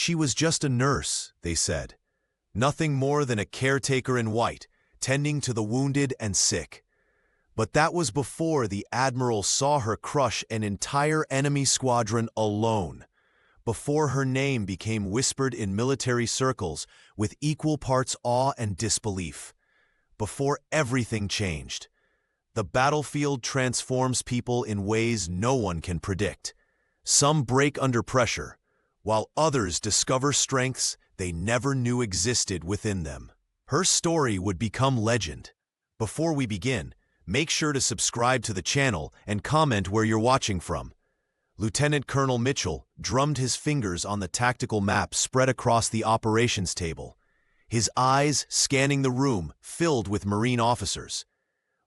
She was just a nurse, they said. Nothing more than a caretaker in white, tending to the wounded and sick. But that was before the Admiral saw her crush an entire enemy squadron alone, before her name became whispered in military circles with equal parts awe and disbelief, before everything changed. The battlefield transforms people in ways no one can predict. Some break under pressure, while others discover strengths they never knew existed within them. Her story would become legend. Before we begin, make sure to subscribe to the channel and comment where you're watching from. Lieutenant Colonel Mitchell drummed his fingers on the tactical map spread across the operations table, his eyes scanning the room filled with Marine officers.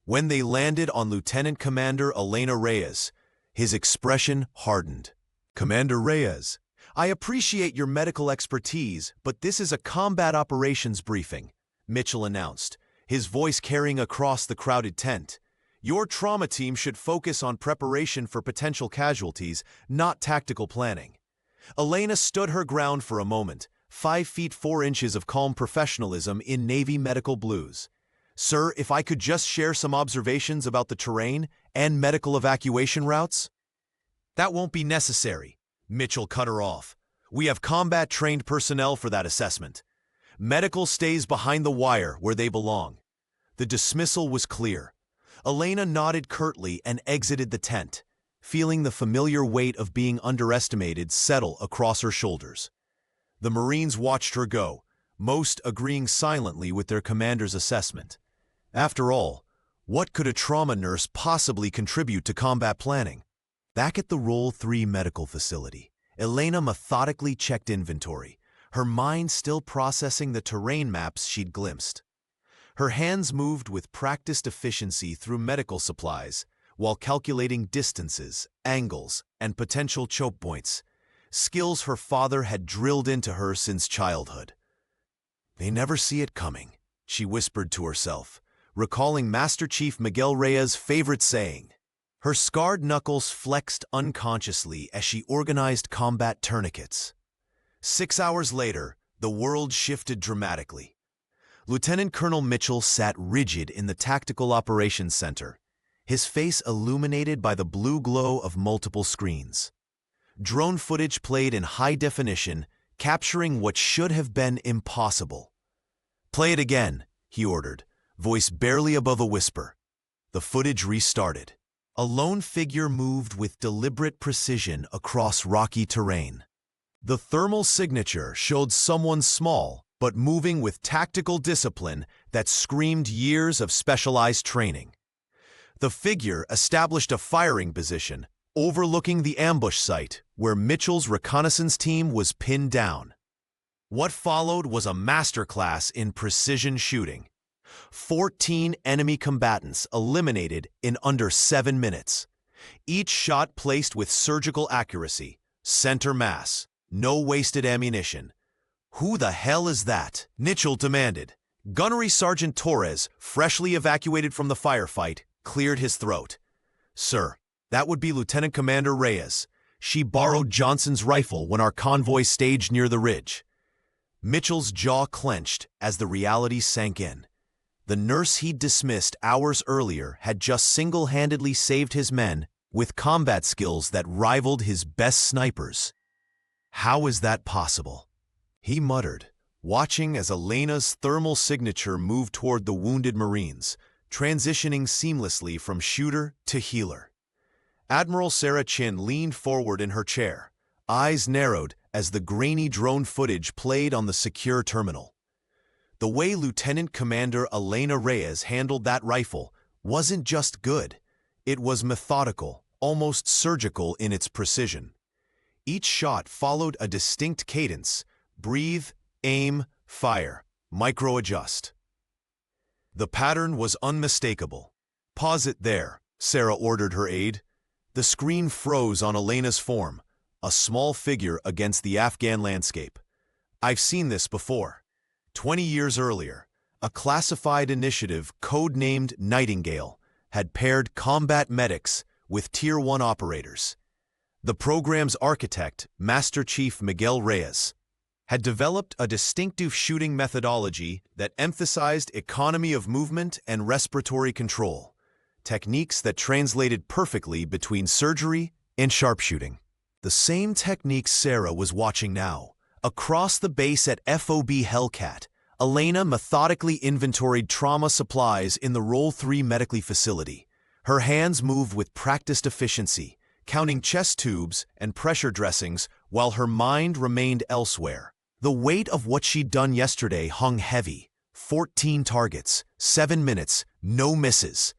When they landed on Lieutenant Commander Elena Reyes, his expression hardened. "Commander Reyes, I appreciate your medical expertise, but this is a combat operations briefing," Mitchell announced, his voice carrying across the crowded tent. "Your trauma team should focus on preparation for potential casualties, not tactical planning." Elena stood her ground for a moment, 5 feet 4 inches of calm professionalism in Navy medical blues. "Sir, if I could just share some observations about the terrain and medical evacuation routes?" "That won't be necessary," Mitchell cut her off. "We have combat-trained personnel for that assessment. Medical stays behind the wire where they belong." The dismissal was clear. Elena nodded curtly and exited the tent, feeling the familiar weight of being underestimated settle across her shoulders. The Marines watched her go, most agreeing silently with their commander's assessment. After all, what could a trauma nurse possibly contribute to combat planning? Back at the Roll 3 medical facility, Elena methodically checked inventory, her mind still processing the terrain maps she'd glimpsed. Her hands moved with practiced efficiency through medical supplies, while calculating distances, angles, and potential choke points, skills her father had drilled into her since childhood. "They never see it coming," she whispered to herself, recalling Master Chief Miguel Reyes' favorite saying. Her scarred knuckles flexed unconsciously as she organized combat tourniquets. 6 hours later, the world shifted dramatically. Lieutenant Colonel Mitchell sat rigid in the Tactical Operations Center, his face illuminated by the blue glow of multiple screens. Drone footage played in high definition, capturing what should have been impossible. "Play it again," he ordered, voice barely above a whisper. The footage restarted. A lone figure moved with deliberate precision across rocky terrain. The thermal signature showed someone small, but moving with tactical discipline that screamed years of specialized training. The figure established a firing position, overlooking the ambush site where Mitchell's reconnaissance team was pinned down. What followed was a masterclass in precision shooting. 14 enemy combatants eliminated in under 7 minutes. Each shot placed with surgical accuracy, center mass, no wasted ammunition. "Who the hell is that?" Mitchell demanded. Gunnery Sergeant Torres, freshly evacuated from the firefight, cleared his throat. "Sir, that would be Lieutenant Commander Reyes. She borrowed Johnson's rifle when our convoy staged near the ridge." Mitchell's jaw clenched as the reality sank in. The nurse he'd dismissed hours earlier had just single-handedly saved his men with combat skills that rivaled his best snipers. "How is that possible?" he muttered, watching as Elena's thermal signature moved toward the wounded Marines, transitioning seamlessly from shooter to healer. Admiral Sarah Chin leaned forward in her chair, eyes narrowed as the grainy drone footage played on the secure terminal. The way Lieutenant Commander Elena Reyes handled that rifle wasn't just good. It was methodical, almost surgical in its precision. Each shot followed a distinct cadence: breathe, aim, fire, micro-adjust. The pattern was unmistakable. "Pause it there," Sarah ordered her aide. The screen froze on Elena's form, a small figure against the Afghan landscape. "I've seen this before. 20 years earlier, a classified initiative code-named Nightingale had paired combat medics with Tier 1 operators. The program's architect, Master Chief Miguel Reyes, had developed a distinctive shooting methodology that emphasized economy of movement and respiratory control, techniques that translated perfectly between surgery and sharpshooting. The same techniques Sarah was watching now. Across the base at FOB Hellcat, Elena methodically inventoried trauma supplies in the Roll 3 medical facility. Her hands moved with practiced efficiency, counting chest tubes and pressure dressings while her mind remained elsewhere. The weight of what she'd done yesterday hung heavy. 14 targets, 7 minutes, no misses.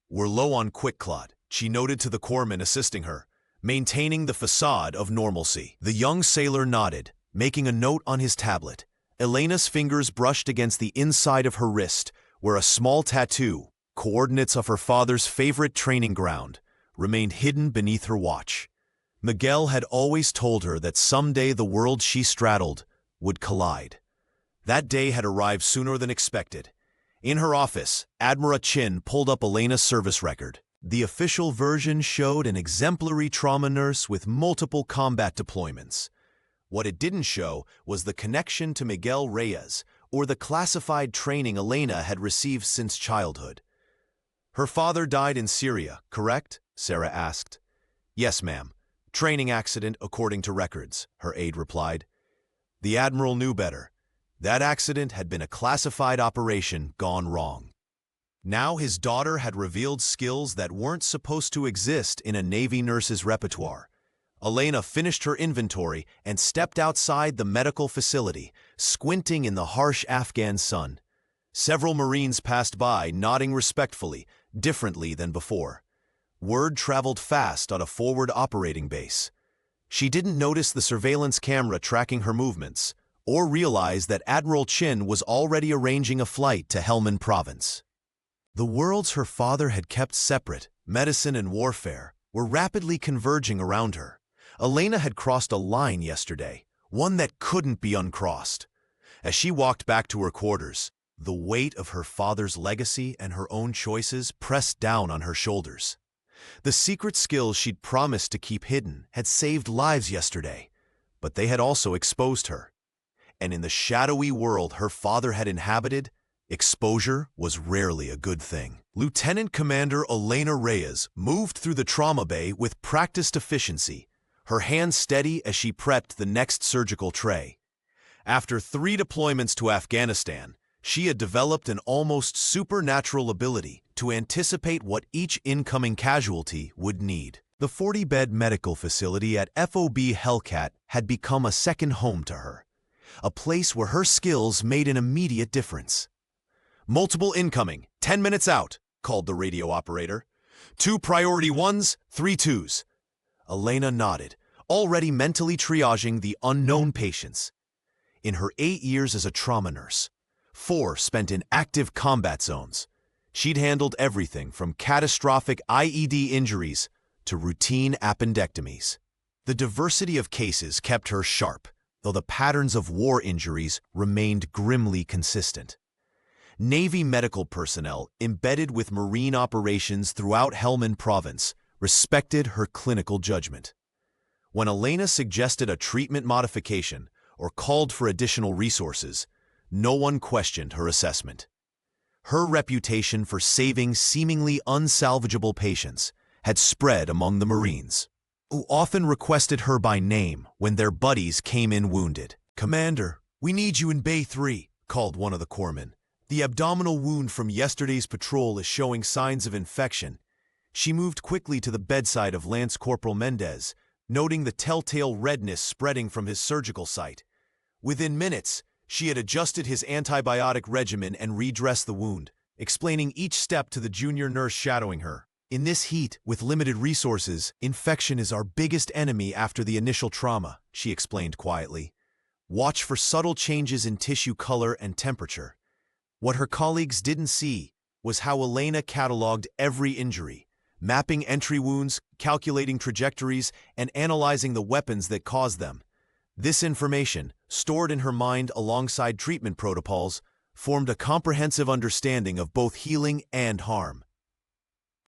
"We're low on quick clot," she noted to the corpsman assisting her, maintaining the facade of normalcy. The young sailor nodded, making a note on his tablet. Elena's fingers brushed against the inside of her wrist, where a small tattoo, coordinates of her father's favorite training ground, remained hidden beneath her watch. Miguel had always told her that someday the world she straddled would collide. That day had arrived sooner than expected. In her office, Admiral Chin pulled up Elena's service record. The official version showed an exemplary trauma nurse with multiple combat deployments. What it didn't show was the connection to Miguel Reyes or the classified training Elena had received since childhood. "Her father died in Syria, correct?" Sarah asked. "Yes, ma'am. Training accident according to records," her aide replied. The Admiral knew better. That accident had been a classified operation gone wrong. Now his daughter had revealed skills that weren't supposed to exist in a Navy nurse's repertoire. Elena finished her inventory and stepped outside the medical facility, squinting in the harsh Afghan sun. Several Marines passed by, nodding respectfully, differently than before. Word traveled fast on a forward operating base. She didn't notice the surveillance camera tracking her movements, or realize that Admiral Chin was already arranging a flight to Helmand Province. The worlds her father had kept separate, medicine and warfare, were rapidly converging around her. Elena had crossed a line yesterday, one that couldn't be uncrossed. As she walked back to her quarters, the weight of her father's legacy and her own choices pressed down on her shoulders. The secret skills she'd promised to keep hidden had saved lives yesterday, but they had also exposed her. And in the shadowy world her father had inhabited, exposure was rarely a good thing. Lieutenant Commander Elena Reyes moved through the trauma bay with practiced efficiency, her hands steady as she prepped the next surgical tray. After 3 deployments to Afghanistan, she had developed an almost supernatural ability to anticipate what each incoming casualty would need. The 40-bed medical facility at FOB Hellcat had become a second home to her, a place where her skills made an immediate difference. "Multiple incoming, 10 minutes out," called the radio operator. "2 priority 1s, 3 2s. Elena nodded, already mentally triaging the unknown patients. In her 8 years as a trauma nurse, 4 spent in active combat zones, she'd handled everything from catastrophic IED injuries to routine appendectomies. The diversity of cases kept her sharp, though the patterns of war injuries remained grimly consistent. Navy medical personnel embedded with Marine operations throughout Helmand Province respected her clinical judgment. When Elena suggested a treatment modification or called for additional resources, no one questioned her assessment. Her reputation for saving seemingly unsalvageable patients had spread among the Marines, who often requested her by name when their buddies came in wounded. "Commander, we need you in Bay 3, called one of the corpsmen. "The abdominal wound from yesterday's patrol is showing signs of infection." She moved quickly to the bedside of Lance Corporal Mendez, noting the telltale redness spreading from his surgical site. Within minutes, she had adjusted his antibiotic regimen and redressed the wound, explaining each step to the junior nurse shadowing her. "In this heat, with limited resources, infection is our biggest enemy after the initial trauma," she explained quietly. "Watch for subtle changes in tissue color and temperature." What her colleagues didn't see was how Elena cataloged every injury, mapping entry wounds, calculating trajectories, and analyzing the weapons that caused them. This information, stored in her mind alongside treatment protocols, formed a comprehensive understanding of both healing and harm.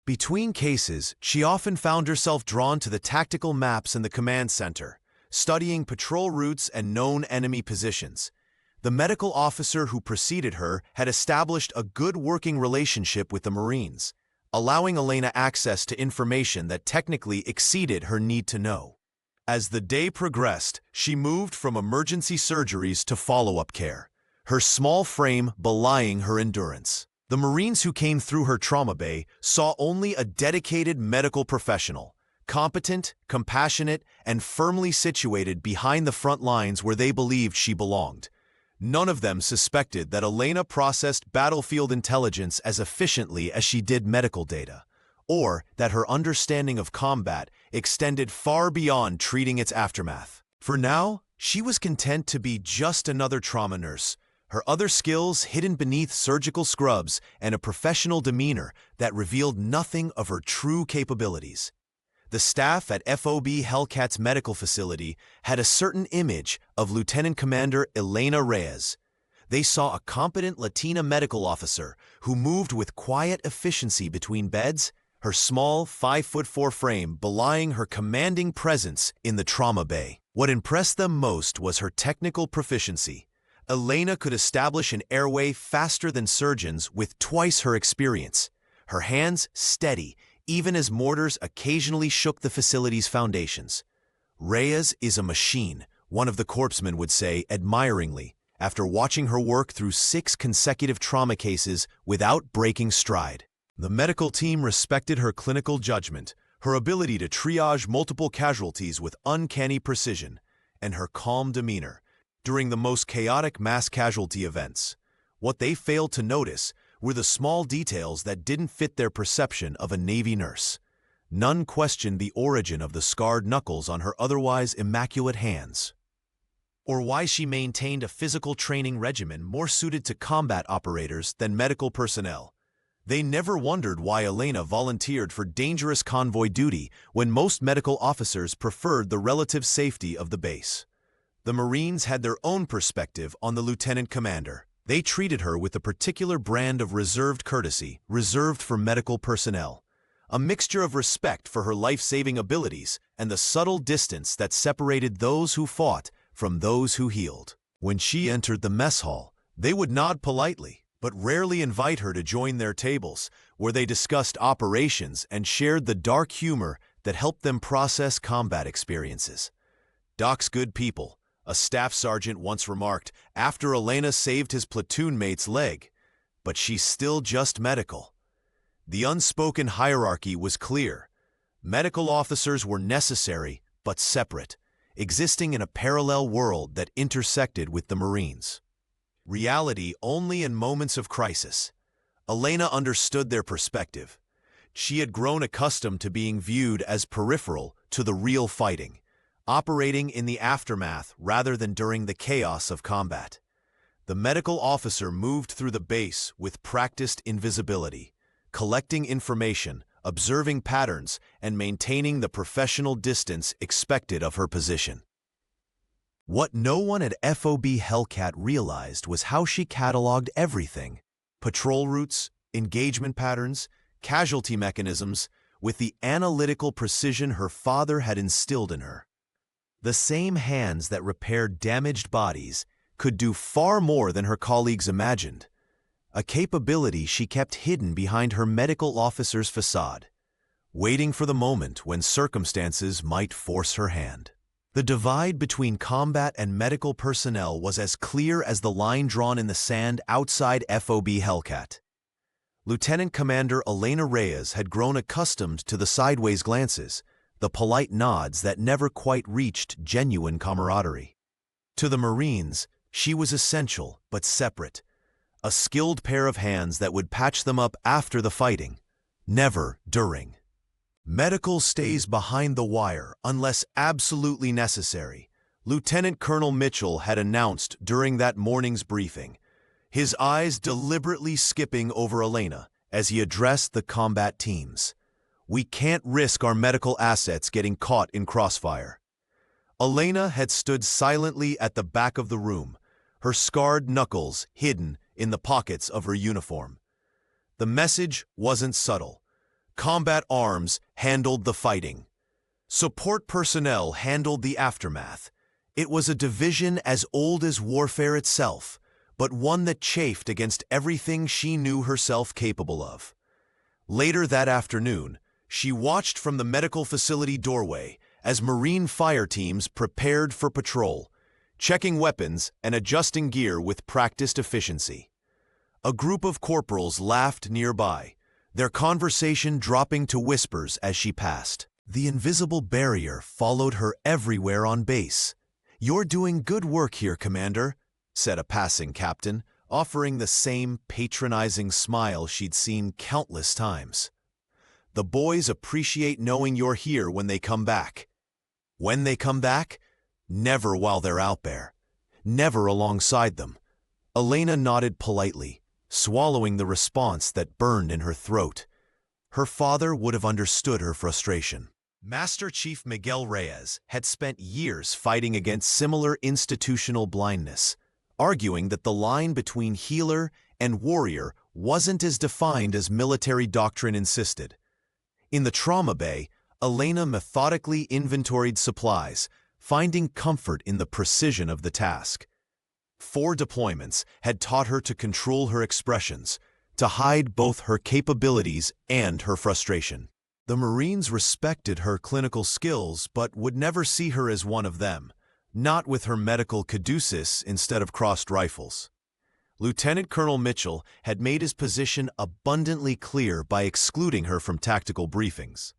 Between cases, she often found herself drawn to the tactical maps in the command center, studying patrol routes and known enemy positions. The medical officer who preceded her had established a good working relationship with the Marines, allowing Elena access to information that technically exceeded her need to know. As the day progressed, she moved from emergency surgeries to follow-up care, her small frame belying her endurance. The Marines who came through her trauma bay saw only a dedicated medical professional, competent, compassionate, and firmly situated behind the front lines where they believed she belonged. None of them suspected that Elena processed battlefield intelligence as efficiently as she did medical data, or that her understanding of combat extended far beyond treating its aftermath. For now, she was content to be just another trauma nurse, her other skills hidden beneath surgical scrubs and a professional demeanor that revealed nothing of her true capabilities. The staff at FOB Hellcat's medical facility had a certain image of Lieutenant Commander Elena Reyes. They saw a competent Latina medical officer who moved with quiet efficiency between beds, her small 5'4" frame belying her commanding presence in the trauma bay. What impressed them most was her technical proficiency. Elena could establish an airway faster than surgeons with twice her experience, her hands steady even as mortars occasionally shook the facility's foundations. Reyes is a machine, one of the corpsmen would say admiringly, after watching her work through 6 consecutive trauma cases without breaking stride. The medical team respected her clinical judgment, her ability to triage multiple casualties with uncanny precision, and her calm demeanor during the most chaotic mass casualty events. What they failed to notice were the small details that didn't fit their perception of a Navy nurse. None questioned the origin of the scarred knuckles on her otherwise immaculate hands, or why she maintained a physical training regimen more suited to combat operators than medical personnel. They never wondered why Elena volunteered for dangerous convoy duty when most medical officers preferred the relative safety of the base. The Marines had their own perspective on the lieutenant commander. They treated her with a particular brand of reserved courtesy reserved for medical personnel, a mixture of respect for her life-saving abilities and the subtle distance that separated those who fought from those who healed. When she entered the mess hall, they would nod politely, but rarely invite her to join their tables, where they discussed operations and shared the dark humor that helped them process combat experiences. "Doc's good people," a staff sergeant once remarked after Elena saved his platoon mate's leg, "but she's still just medical." The unspoken hierarchy was clear. Medical officers were necessary but separate, existing in a parallel world that intersected with the Marines. Reality only in moments of crisis. Elena understood their perspective. She had grown accustomed to being viewed as peripheral to the real fighting, operating in the aftermath rather than during the chaos of combat. The medical officer moved through the base with practiced invisibility, collecting information, observing patterns, and maintaining the professional distance expected of her position. What no one at FOB Hellcat realized was how she cataloged everything: patrol routes, engagement patterns, casualty mechanisms, with the analytical precision her father had instilled in her. The same hands that repaired damaged bodies could do far more than her colleagues imagined, a capability she kept hidden behind her medical officer's facade, waiting for the moment when circumstances might force her hand. The divide between combat and medical personnel was as clear as the line drawn in the sand outside FOB Hellcat. Lieutenant Commander Elena Reyes had grown accustomed to the sideways glances, the polite nods that never quite reached genuine camaraderie. To the Marines, she was essential but separate, a skilled pair of hands that would patch them up after the fighting, never during. Medical stays behind the wire unless absolutely necessary, Lieutenant Colonel Mitchell had announced during that morning's briefing, his eyes deliberately skipping over Elena as he addressed the combat teams. "We can't risk our medical assets getting caught in crossfire." Elena had stood silently at the back of the room, her scarred knuckles hidden in the pockets of her uniform. The message wasn't subtle. Combat arms handled the fighting. Support personnel handled the aftermath. It was a division as old as warfare itself, but one that chafed against everything she knew herself capable of. Later that afternoon, she watched from the medical facility doorway as Marine fire teams prepared for patrol, checking weapons and adjusting gear with practiced efficiency. A group of corporals laughed nearby, their conversation dropping to whispers as she passed. The invisible barrier followed her everywhere on base. "You're doing good work here, Commander," said a passing captain, offering the same patronizing smile she'd seen countless times. "The boys appreciate knowing you're here when they come back." When they come back? Never while they're out there. Never alongside them. Elena nodded politely, swallowing the response that burned in her throat. Her father would have understood her frustration. Master Chief Miguel Reyes had spent years fighting against similar institutional blindness, arguing that the line between healer and warrior wasn't as defined as military doctrine insisted. In the trauma bay, Elena methodically inventoried supplies, finding comfort in the precision of the task. 4 deployments had taught her to control her expressions, to hide both her capabilities and her frustration. The Marines respected her clinical skills but would never see her as one of them, not with her medical caduceus instead of crossed rifles. Lieutenant Colonel Mitchell had made his position abundantly clear by excluding her from tactical briefings.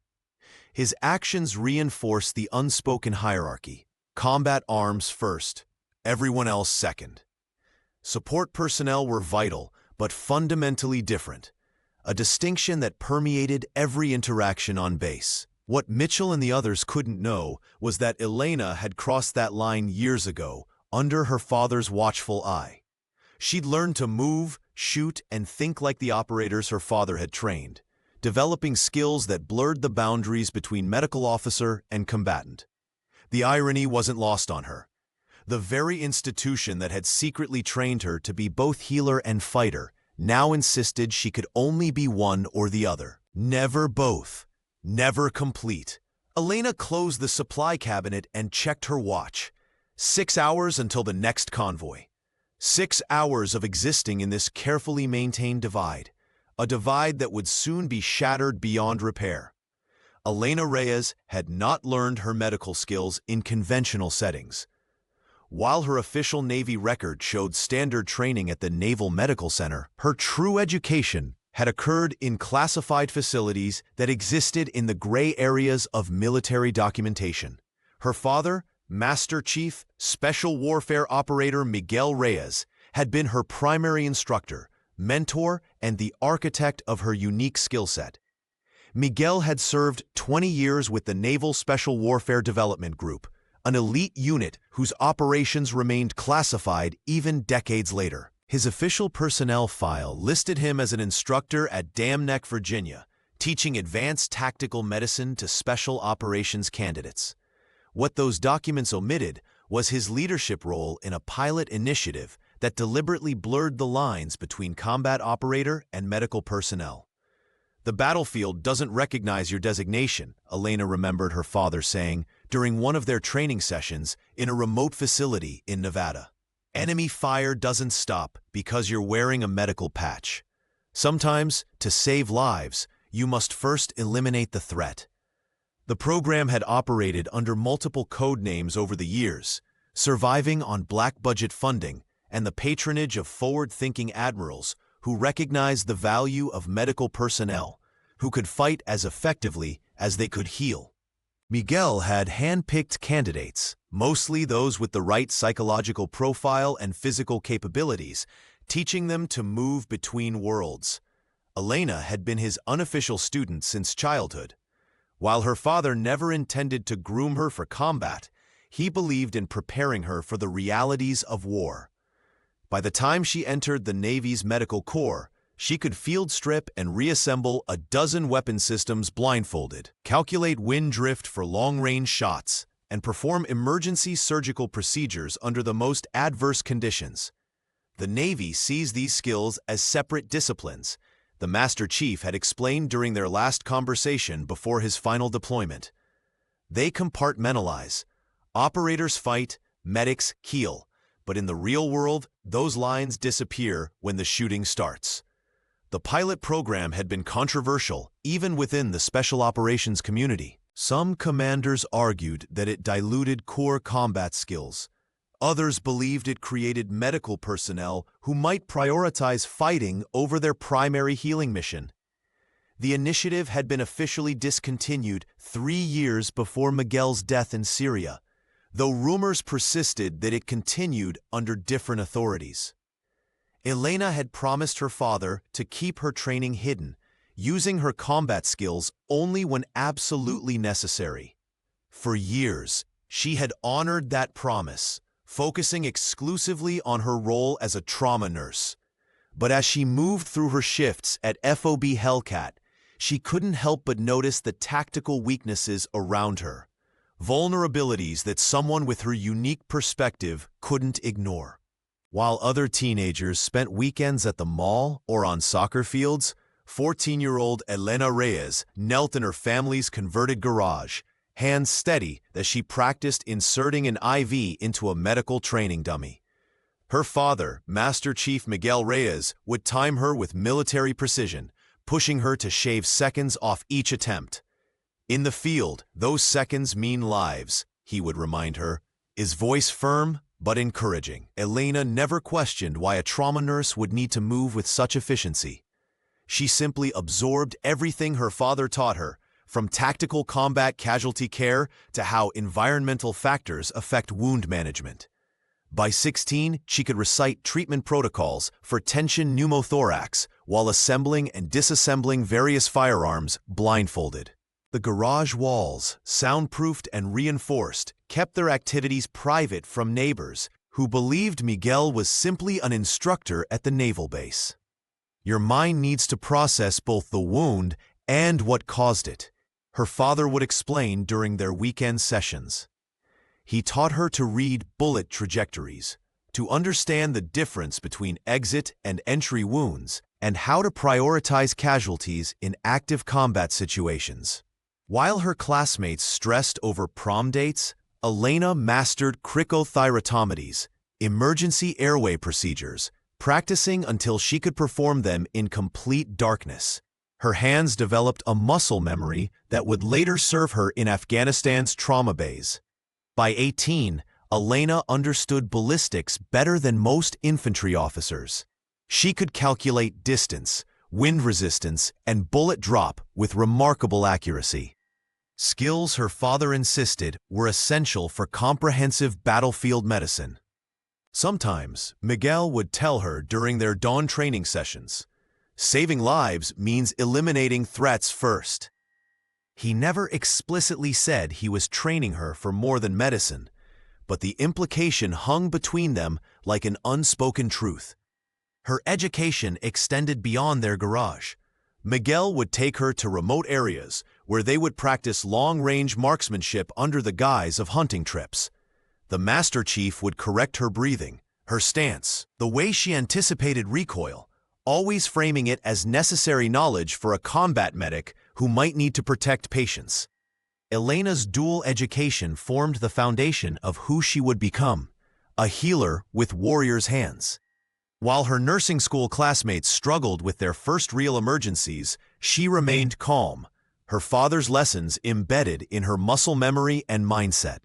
His actions reinforced the unspoken hierarchy: combat arms first, everyone else second. Support personnel were vital, but fundamentally different, a distinction that permeated every interaction on base. What Mitchell and the others couldn't know was that Elena had crossed that line years ago, under her father's watchful eye. She'd learned to move, shoot, and think like the operators her father had trained, developing skills that blurred the boundaries between medical officer and combatant. The irony wasn't lost on her. The very institution that had secretly trained her to be both healer and fighter now insisted she could only be one or the other. Never both. Never complete. Elena closed the supply cabinet and checked her watch. 6 hours until the next convoy. 6 hours of existing in this carefully maintained divide, a divide that would soon be shattered beyond repair. Elena Reyes had not learned her medical skills in conventional settings. While her official Navy record showed standard training at the Naval Medical Center, her true education had occurred in classified facilities that existed in the gray areas of military documentation. Her father, Master Chief Special Warfare Operator Miguel Reyes, had been her primary instructor, mentor, and the architect of her unique skill set. Miguel had served 20 years with the Naval Special Warfare Development Group, an elite unit whose operations remained classified even decades later. His official personnel file listed him as an instructor at Dam Neck, Virginia, teaching advanced tactical medicine to special operations candidates. What those documents omitted was his leadership role in a pilot initiative that deliberately blurred the lines between combat operator and medical personnel. "The battlefield doesn't recognize your designation," Elena remembered her father saying during one of their training sessions in a remote facility in Nevada. "Enemy fire doesn't stop because you're wearing a medical patch. Sometimes, to save lives, you must first eliminate the threat." The program had operated under multiple code names over the years, surviving on black-budget funding and the patronage of forward-thinking admirals who recognized the value of medical personnel, who could fight as effectively as they could heal. Miguel had hand-picked candidates, mostly those with the right psychological profile and physical capabilities, teaching them to move between worlds. Elena had been his unofficial student since childhood. While her father never intended to groom her for combat, he believed in preparing her for the realities of war. By the time she entered the Navy's Medical Corps, she could field strip and reassemble a dozen weapon systems blindfolded, calculate wind drift for long-range shots, and perform emergency surgical procedures under the most adverse conditions. The Navy sees these skills as separate disciplines, the Master Chief had explained during their last conversation before his final deployment. They compartmentalize. Operators fight, medics heal. But in the real world, those lines disappear when the shooting starts. The pilot program had been controversial, even within the special operations community. Some commanders argued that it diluted core combat skills. Others believed it created medical personnel who might prioritize fighting over their primary healing mission. The initiative had been officially discontinued 3 years before Miguel's death in Syria, though rumors persisted that it continued under different authorities. Elena had promised her father to keep her training hidden, using her combat skills only when absolutely necessary. For years, she had honored that promise, focusing exclusively on her role as a trauma nurse. But as she moved through her shifts at FOB Hellcat, she couldn't help but notice the tactical weaknesses around her, vulnerabilities that someone with her unique perspective couldn't ignore. While other teenagers spent weekends at the mall or on soccer fields, 14-year-old Elena Reyes knelt in her family's converted garage, hands steady as she practiced inserting an IV into a medical training dummy. Her father, Master Chief Miguel Reyes, would time her with military precision, pushing her to shave seconds off each attempt. "In the field, those seconds mean lives," he would remind her, his voice firm but encouraging. Elena never questioned why a trauma nurse would need to move with such efficiency. She simply absorbed everything her father taught her, from tactical combat casualty care to how environmental factors affect wound management. By 16, she could recite treatment protocols for tension pneumothorax while assembling and disassembling various firearms blindfolded. The garage walls, soundproofed and reinforced, kept their activities private from neighbors who believed Miguel was simply an instructor at the naval base. "Your mind needs to process both the wound and what caused it," her father would explain during their weekend sessions. He taught her to read bullet trajectories, to understand the difference between exit and entry wounds, and how to prioritize casualties in active combat situations. While her classmates stressed over prom dates, Elena mastered cricothyrotomies, emergency airway procedures, practicing until she could perform them in complete darkness. Her hands developed a muscle memory that would later serve her in Afghanistan's trauma bays. By 18, Elena understood ballistics better than most infantry officers. She could calculate distance, wind resistance, and bullet drop with remarkable accuracy. Skills her father insisted were essential for comprehensive battlefield medicine. Sometimes, Miguel would tell her during their dawn training sessions, "Saving lives means eliminating threats first." He never explicitly said he was training her for more than medicine, but the implication hung between them like an unspoken truth. Her education extended beyond their garage. Miguel would take her to remote areas where they would practice long-range marksmanship under the guise of hunting trips. The Master Chief would correct her breathing, her stance, the way she anticipated recoil, always framing it as necessary knowledge for a combat medic who might need to protect patients. Elena's dual education formed the foundation of who she would become, a healer with warrior's hands. While her nursing school classmates struggled with their first real emergencies, she remained calm, her father's lessons embedded in her muscle memory and mindset.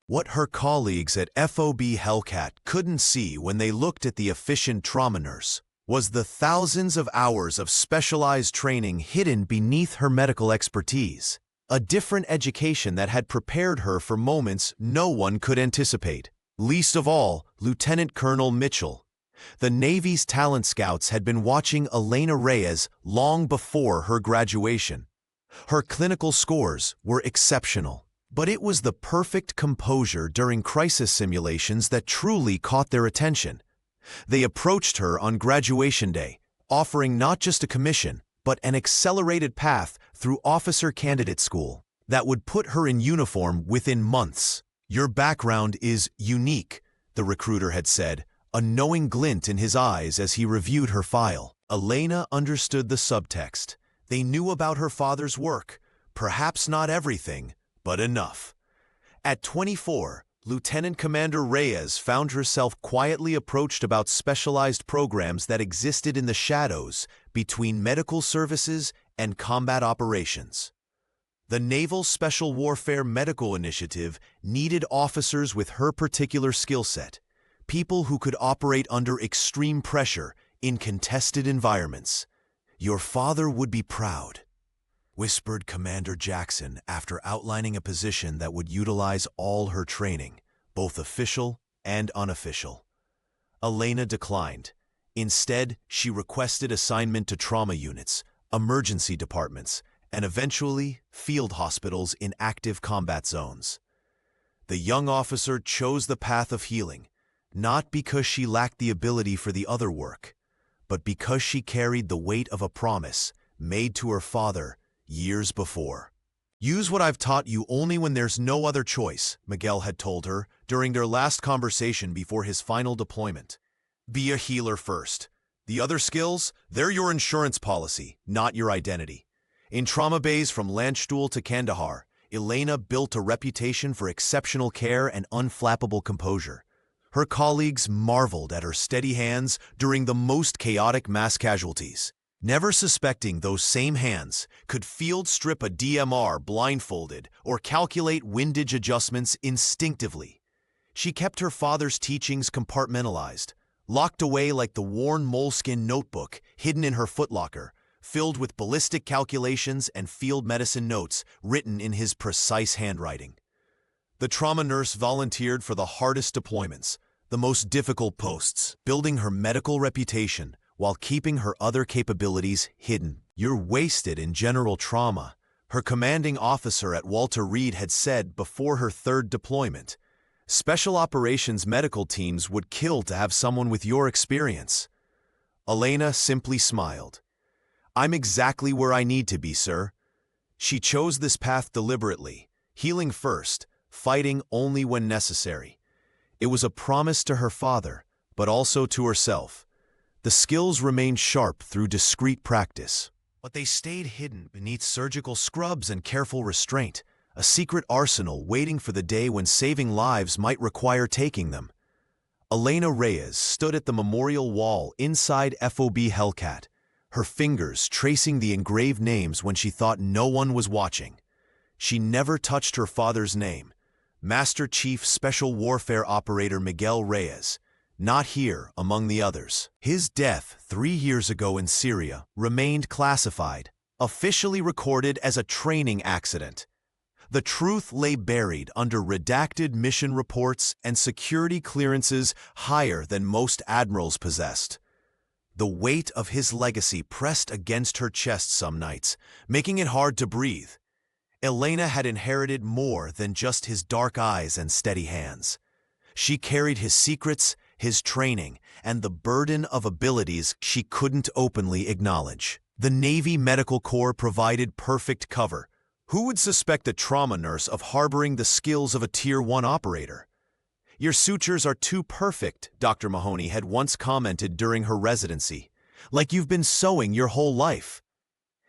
What her colleagues at FOB Hellcat couldn't see when they looked at the efficient trauma nurse was the thousands of hours of specialized training hidden beneath her medical expertise, a different education that had prepared her for moments no one could anticipate, least of all Lieutenant Colonel Mitchell. The Navy's talent scouts had been watching Elena Reyes long before her graduation. Her clinical scores were exceptional, but it was the perfect composure during crisis simulations that truly caught their attention. They approached her on graduation day, offering not just a commission, but an accelerated path through officer candidate school that would put her in uniform within months. "Your background is unique," the recruiter had said, a knowing glint in his eyes as he reviewed her file. Elena understood the subtext. They knew about her father's work, perhaps not everything, But enough. At 24, Lieutenant Commander Reyes found herself quietly approached about specialized programs that existed in the shadows between medical services and combat operations. The Naval Special Warfare Medical Initiative needed officers with her particular skill set, people who could operate under extreme pressure in contested environments. "Your father would be proud," whispered Commander Jackson after outlining a position that would utilize all her training, both official and unofficial. Elena declined. Instead, she requested assignment to trauma units, emergency departments, and eventually field hospitals in active combat zones. The young officer chose the path of healing, not because she lacked the ability for the other work, but because she carried the weight of a promise made to her father years before. "Use what I've taught you only when there's no other choice," Miguel had told her during their last conversation before his final deployment. "Be a healer first. The other skills, they're your insurance policy, not your identity." In trauma bays from Landstuhl to Kandahar, Elena built a reputation for exceptional care and unflappable composure. Her colleagues marveled at her steady hands during the most chaotic mass casualties, never suspecting those same hands could field strip a DMR blindfolded or calculate windage adjustments instinctively. She kept her father's teachings compartmentalized, locked away like the worn moleskin notebook hidden in her footlocker, filled with ballistic calculations and field medicine notes written in his precise handwriting. The trauma nurse volunteered for the hardest deployments, the most difficult posts, building her medical reputation while keeping her other capabilities hidden. "You're wasted in general trauma," her commanding officer at Walter Reed had said before her third deployment. "Special operations medical teams would kill to have someone with your experience." Elena simply smiled. "I'm exactly where I need to be, sir." She chose this path deliberately, healing first, fighting only when necessary. It was a promise to her father, but also to herself. The skills remained sharp through discreet practice, but they stayed hidden beneath surgical scrubs and careful restraint, a secret arsenal waiting for the day when saving lives might require taking them. Elena Reyes stood at the memorial wall inside FOB Hellcat, her fingers tracing the engraved names when she thought no one was watching. She never touched her father's name, Master Chief Special Warfare Operator Miguel Reyes, not here among the others. His death 3 years ago in Syria remained classified, officially recorded as a training accident. The truth lay buried under redacted mission reports and security clearances higher than most admirals possessed. The weight of his legacy pressed against her chest some nights, making it hard to breathe. Elena had inherited more than just his dark eyes and steady hands. She carried his secrets, his training, and the burden of abilities she couldn't openly acknowledge. The Navy Medical Corps provided perfect cover. Who would suspect a trauma nurse of harboring the skills of a Tier 1 operator? "Your sutures are too perfect," Dr. Mahoney had once commented during her residency, "like you've been sewing your whole life."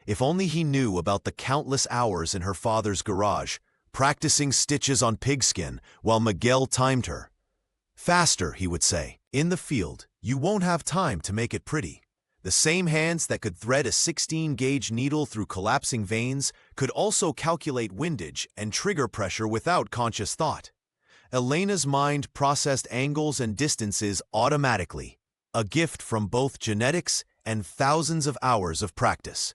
If only he knew about the countless hours in her father's garage, practicing stitches on pigskin while Miguel timed her. "Faster," he would say. "In the field, you won't have time to make it pretty." The same hands that could thread a 16-gauge needle through collapsing veins could also calculate windage and trigger pressure without conscious thought. Elena's mind processed angles and distances automatically, a gift from both genetics and thousands of hours of practice.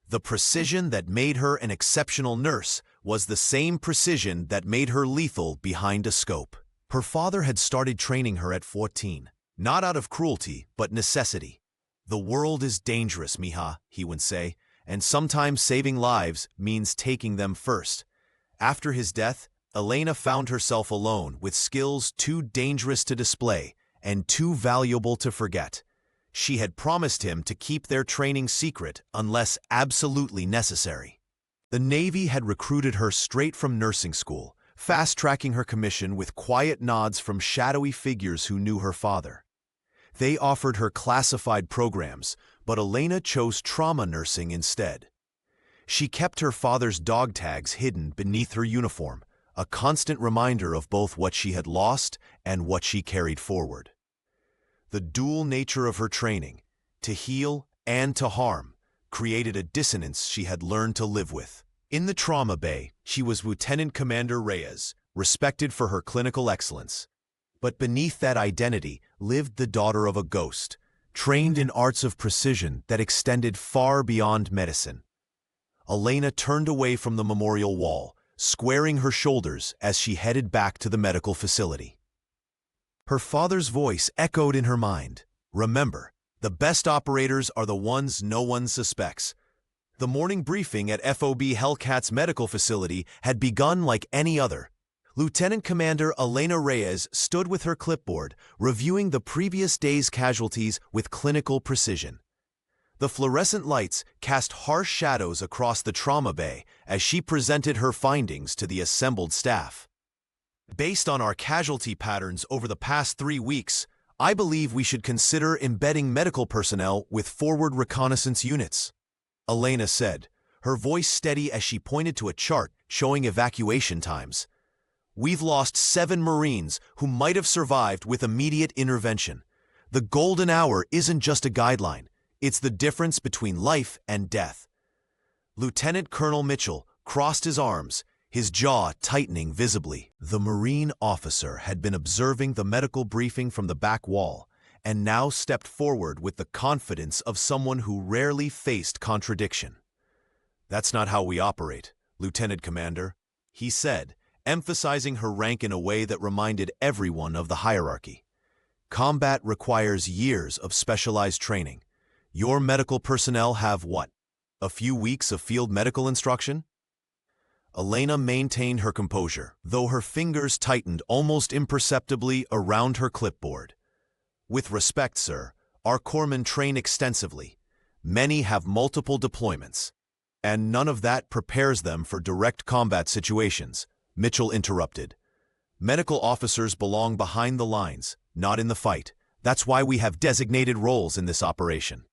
The precision that made her an exceptional nurse was the same precision that made her lethal behind a scope. Her father had started training her at 14, not out of cruelty, but necessity. "The world is dangerous, mija," he would say, "and sometimes saving lives means taking them first." After his death, Elena found herself alone with skills too dangerous to display and too valuable to forget. She had promised him to keep their training secret unless absolutely necessary. The Navy had recruited her straight from nursing school, fast-tracking her commission with quiet nods from shadowy figures who knew her father. They offered her classified programs, but Elena chose trauma nursing instead. She kept her father's dog tags hidden beneath her uniform, a constant reminder of both what she had lost and what she carried forward. The dual nature of her training, to heal and to harm, created a dissonance she had learned to live with. In the trauma bay, she was Lieutenant Commander Reyes, respected for her clinical excellence. But beneath that identity lived the daughter of a ghost, trained in arts of precision that extended far beyond medicine. Elena turned away from the memorial wall, squaring her shoulders as she headed back to the medical facility. Her father's voice echoed in her mind. Remember, the best operators are the ones no one suspects. The morning briefing at FOB Hellcat's medical facility had begun like any other. Lieutenant Commander Elena Reyes stood with her clipboard, reviewing the previous day's casualties with clinical precision. The fluorescent lights cast harsh shadows across the trauma bay as she presented her findings to the assembled staff. Based on our casualty patterns over the past 3 weeks, I believe we should consider embedding medical personnel with forward reconnaissance units, Elena said, her voice steady as she pointed to a chart showing evacuation times. We've lost 7 Marines who might have survived with immediate intervention. The golden hour isn't just a guideline, it's the difference between life and death. Lieutenant Colonel Mitchell crossed his arms, his jaw tightening visibly. The Marine officer had been observing the medical briefing from the back wall, and now stepped forward with the confidence of someone who rarely faced contradiction. "That's not how we operate, Lieutenant Commander," he said, emphasizing her rank in a way that reminded everyone of the hierarchy. "Combat requires years of specialized training. Your medical personnel have what? A few weeks of field medical instruction?" Elena maintained her composure, though her fingers tightened almost imperceptibly around her clipboard. "With respect, sir, our corpsmen train extensively. Many have multiple deployments. And none of that prepares them for direct combat situations," Mitchell interrupted. "Medical officers belong behind the lines, not in the fight. That's why we have designated roles in this operation."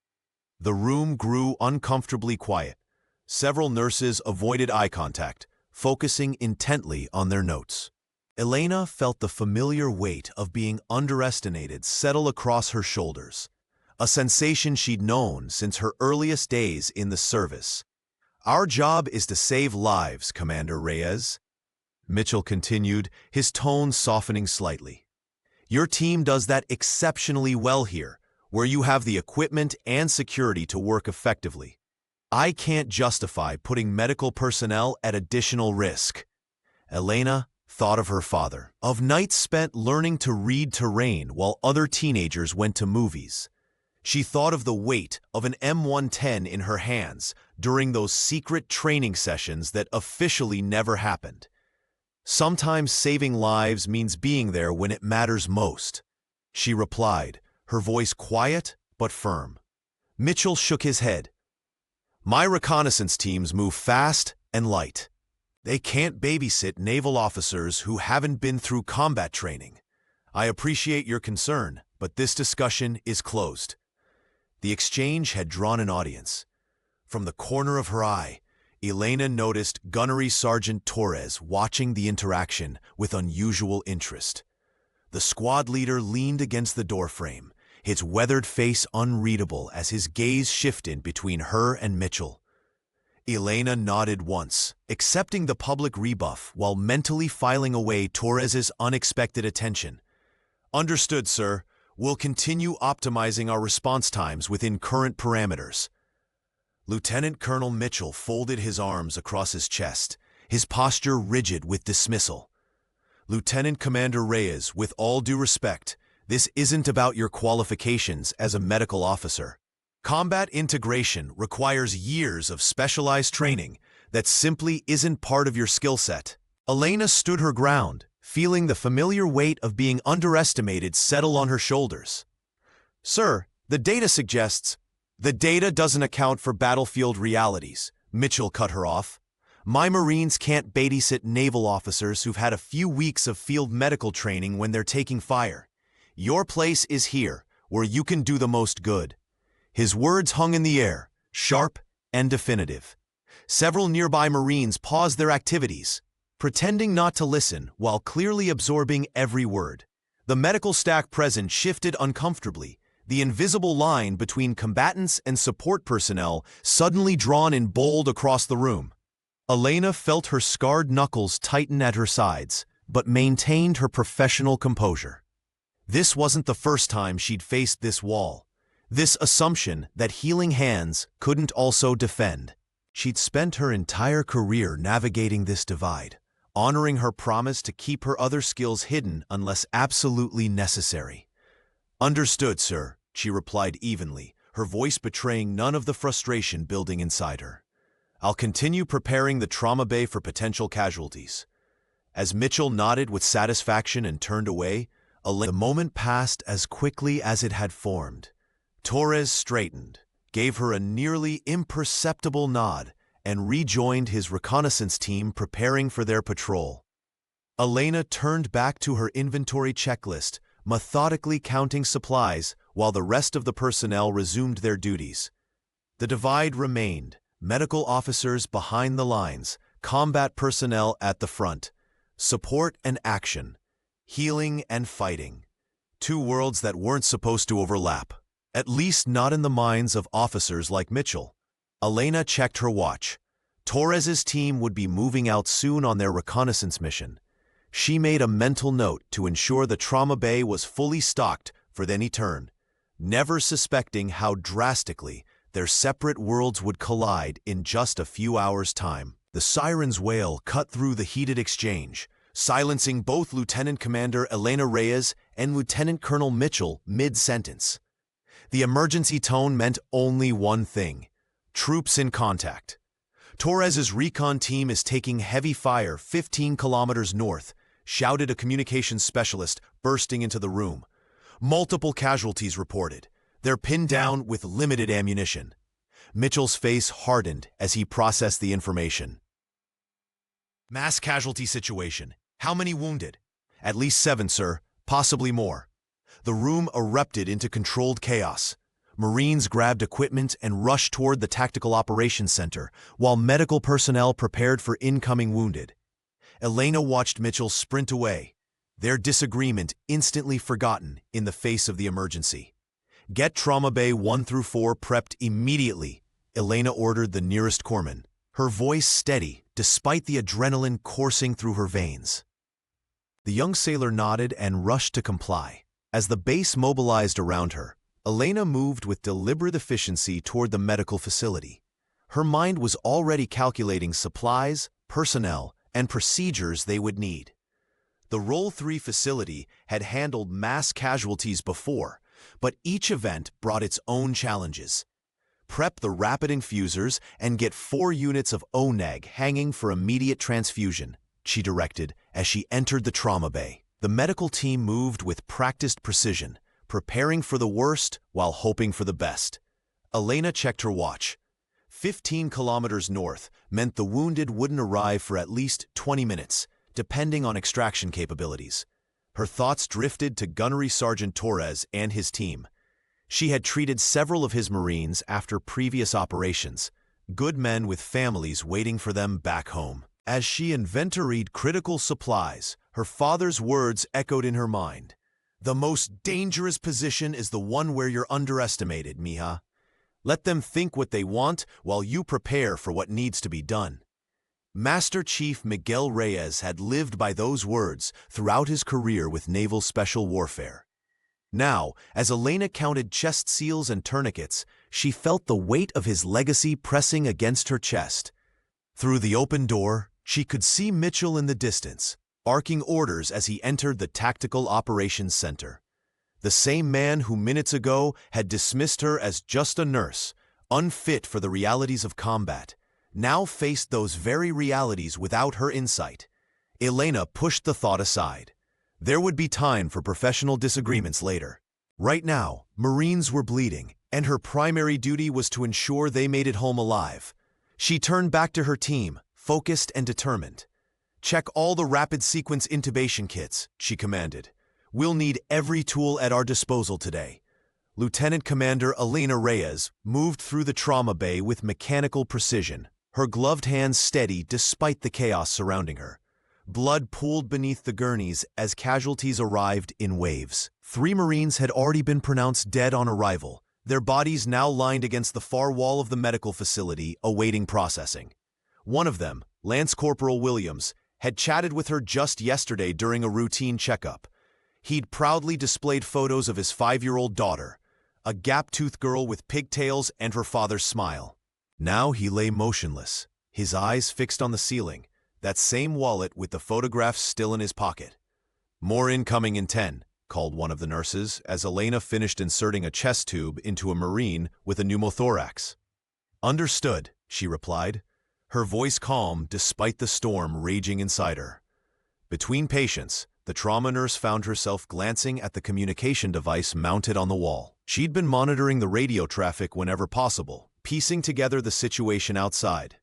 The room grew uncomfortably quiet. Several nurses avoided eye contact, focusing intently on their notes. Elena felt the familiar weight of being underestimated settle across her shoulders, a sensation she'd known since her earliest days in the service. "Our job is to save lives, Commander Reyes," Mitchell continued, his tone softening slightly. "Your team does that exceptionally well here, where you have the equipment and security to work effectively. I can't justify putting medical personnel at additional risk." Elena thought of her father, of nights spent learning to read terrain while other teenagers went to movies. She thought of the weight of an M110 in her hands during those secret training sessions that officially never happened. "Sometimes saving lives means being there when it matters most," she replied, her voice quiet but firm. Mitchell shook his head. "My reconnaissance teams move fast and light. They can't babysit naval officers who haven't been through combat training. I appreciate your concern, but this discussion is closed." The exchange had drawn an audience. From the corner of her eye, Elena noticed Gunnery Sergeant Torres watching the interaction with unusual interest. The squad leader leaned against the doorframe, his weathered face unreadable as his gaze shifted between her and Mitchell. Elena nodded once, accepting the public rebuff while mentally filing away Torres's unexpected attention. "Understood, sir. We'll continue optimizing our response times within current parameters." Lieutenant Colonel Mitchell folded his arms across his chest, his posture rigid with dismissal. "Lieutenant Commander Reyes, with all due respect, this isn't about your qualifications as a medical officer. Combat integration requires years of specialized training that simply isn't part of your skill set." Elena stood her ground, feeling the familiar weight of being underestimated settle on her shoulders. "Sir, the data suggests—" "The data doesn't account for battlefield realities," Mitchell cut her off. "My Marines can't babysit naval officers who've had a few weeks of field medical training when they're taking fire. Your place is here, where you can do the most good." His words hung in the air, sharp and definitive. Several nearby Marines paused their activities, pretending not to listen while clearly absorbing every word. The medical staff present shifted uncomfortably, the invisible line between combatants and support personnel suddenly drawn in bold across the room. Elena felt her scarred knuckles tighten at her sides, but maintained her professional composure. This wasn't the first time she'd faced this wall, this assumption that healing hands couldn't also defend. She'd spent her entire career navigating this divide, honoring her promise to keep her other skills hidden unless absolutely necessary. "Understood, sir," she replied evenly, her voice betraying none of the frustration building inside her. "I'll continue preparing the trauma bay for potential casualties." As Mitchell nodded with satisfaction and turned away, the moment passed as quickly as it had formed. Torres straightened, gave her a nearly imperceptible nod, and rejoined his reconnaissance team preparing for their patrol. Elena turned back to her inventory checklist, methodically counting supplies while the rest of the personnel resumed their duties. The divide remained, medical officers behind the lines, combat personnel at the front, support and action, healing and fighting. Two worlds that weren't supposed to overlap, at least not in the minds of officers like Mitchell. Elena checked her watch. Torres's team would be moving out soon on their reconnaissance mission. She made a mental note to ensure the trauma bay was fully stocked for any turn, never suspecting how drastically their separate worlds would collide in just a few hours' time. The siren's wail cut through the heated exchange, silencing both Lieutenant Commander Elena Reyes and Lieutenant Colonel Mitchell mid-sentence. The emergency tone meant only one thing: troops in contact. "Torres's recon team is taking heavy fire 15 kilometers north," shouted a communications specialist, bursting into the room. "Multiple casualties reported. They're pinned down with limited ammunition." Mitchell's face hardened as he processed the information. "Mass casualty situation. How many wounded?" "At least 7, sir. Possibly more." The room erupted into controlled chaos. Marines grabbed equipment and rushed toward the Tactical Operations Center, while medical personnel prepared for incoming wounded. Elena watched Mitchell sprint away, their disagreement instantly forgotten in the face of the emergency. "Get Trauma Bay 1 through 4 prepped immediately," Elena ordered the nearest corpsman, her voice steady despite the adrenaline coursing through her veins. The young sailor nodded and rushed to comply. As the base mobilized around her, Elena moved with deliberate efficiency toward the medical facility. Her mind was already calculating supplies, personnel, and procedures they would need. The Role 3 facility had handled mass casualties before, but each event brought its own challenges. Prep the rapid infusers and get 4 units of ONEG hanging for immediate transfusion, she directed as she entered the trauma bay. The medical team moved with practiced precision, preparing for the worst while hoping for the best. Elena checked her watch. 15 kilometers north meant the wounded wouldn't arrive for at least 20 minutes, depending on extraction capabilities. Her thoughts drifted to Gunnery Sergeant Torres and his team. She had treated several of his Marines after previous operations, good men with families waiting for them back home. As she inventoried critical supplies, her father's words echoed in her mind. "The most dangerous position is the one where you're underestimated, mija. Let them think what they want while you prepare for what needs to be done." Master Chief Miguel Reyes had lived by those words throughout his career with naval special warfare. Now, as Elena counted chest seals and tourniquets, she felt the weight of his legacy pressing against her chest. Through the open door, she could see Mitchell in the distance, barking orders as he entered the Tactical Operations Center. The same man who minutes ago had dismissed her as just a nurse, unfit for the realities of combat, now faced those very realities without her insight. Elena pushed the thought aside. There would be time for professional disagreements later. Right now, Marines were bleeding, and her primary duty was to ensure they made it home alive. She turned back to her team, focused and determined. "Check all the rapid sequence intubation kits," she commanded. "We'll need every tool at our disposal today." Lieutenant Commander Elena Reyes moved through the trauma bay with mechanical precision, her gloved hands steady despite the chaos surrounding her. Blood pooled beneath the gurneys as casualties arrived in waves. 3 Marines had already been pronounced dead on arrival, their bodies now lined against the far wall of the medical facility, awaiting processing. One of them, Lance Corporal Williams, had chatted with her just yesterday during a routine checkup. He'd proudly displayed photos of his 5-year-old daughter, a gap-toothed girl with pigtails and her father's smile. Now he lay motionless, his eyes fixed on the ceiling, that same wallet with the photographs still in his pocket. "More incoming in 10, called one of the nurses as Elena finished inserting a chest tube into a Marine with a pneumothorax. "Understood," she replied, her voice calm despite the storm raging inside her. Between patients, the trauma nurse found herself glancing at the communication device mounted on the wall. She'd been monitoring the radio traffic whenever possible, piecing together the situation outside.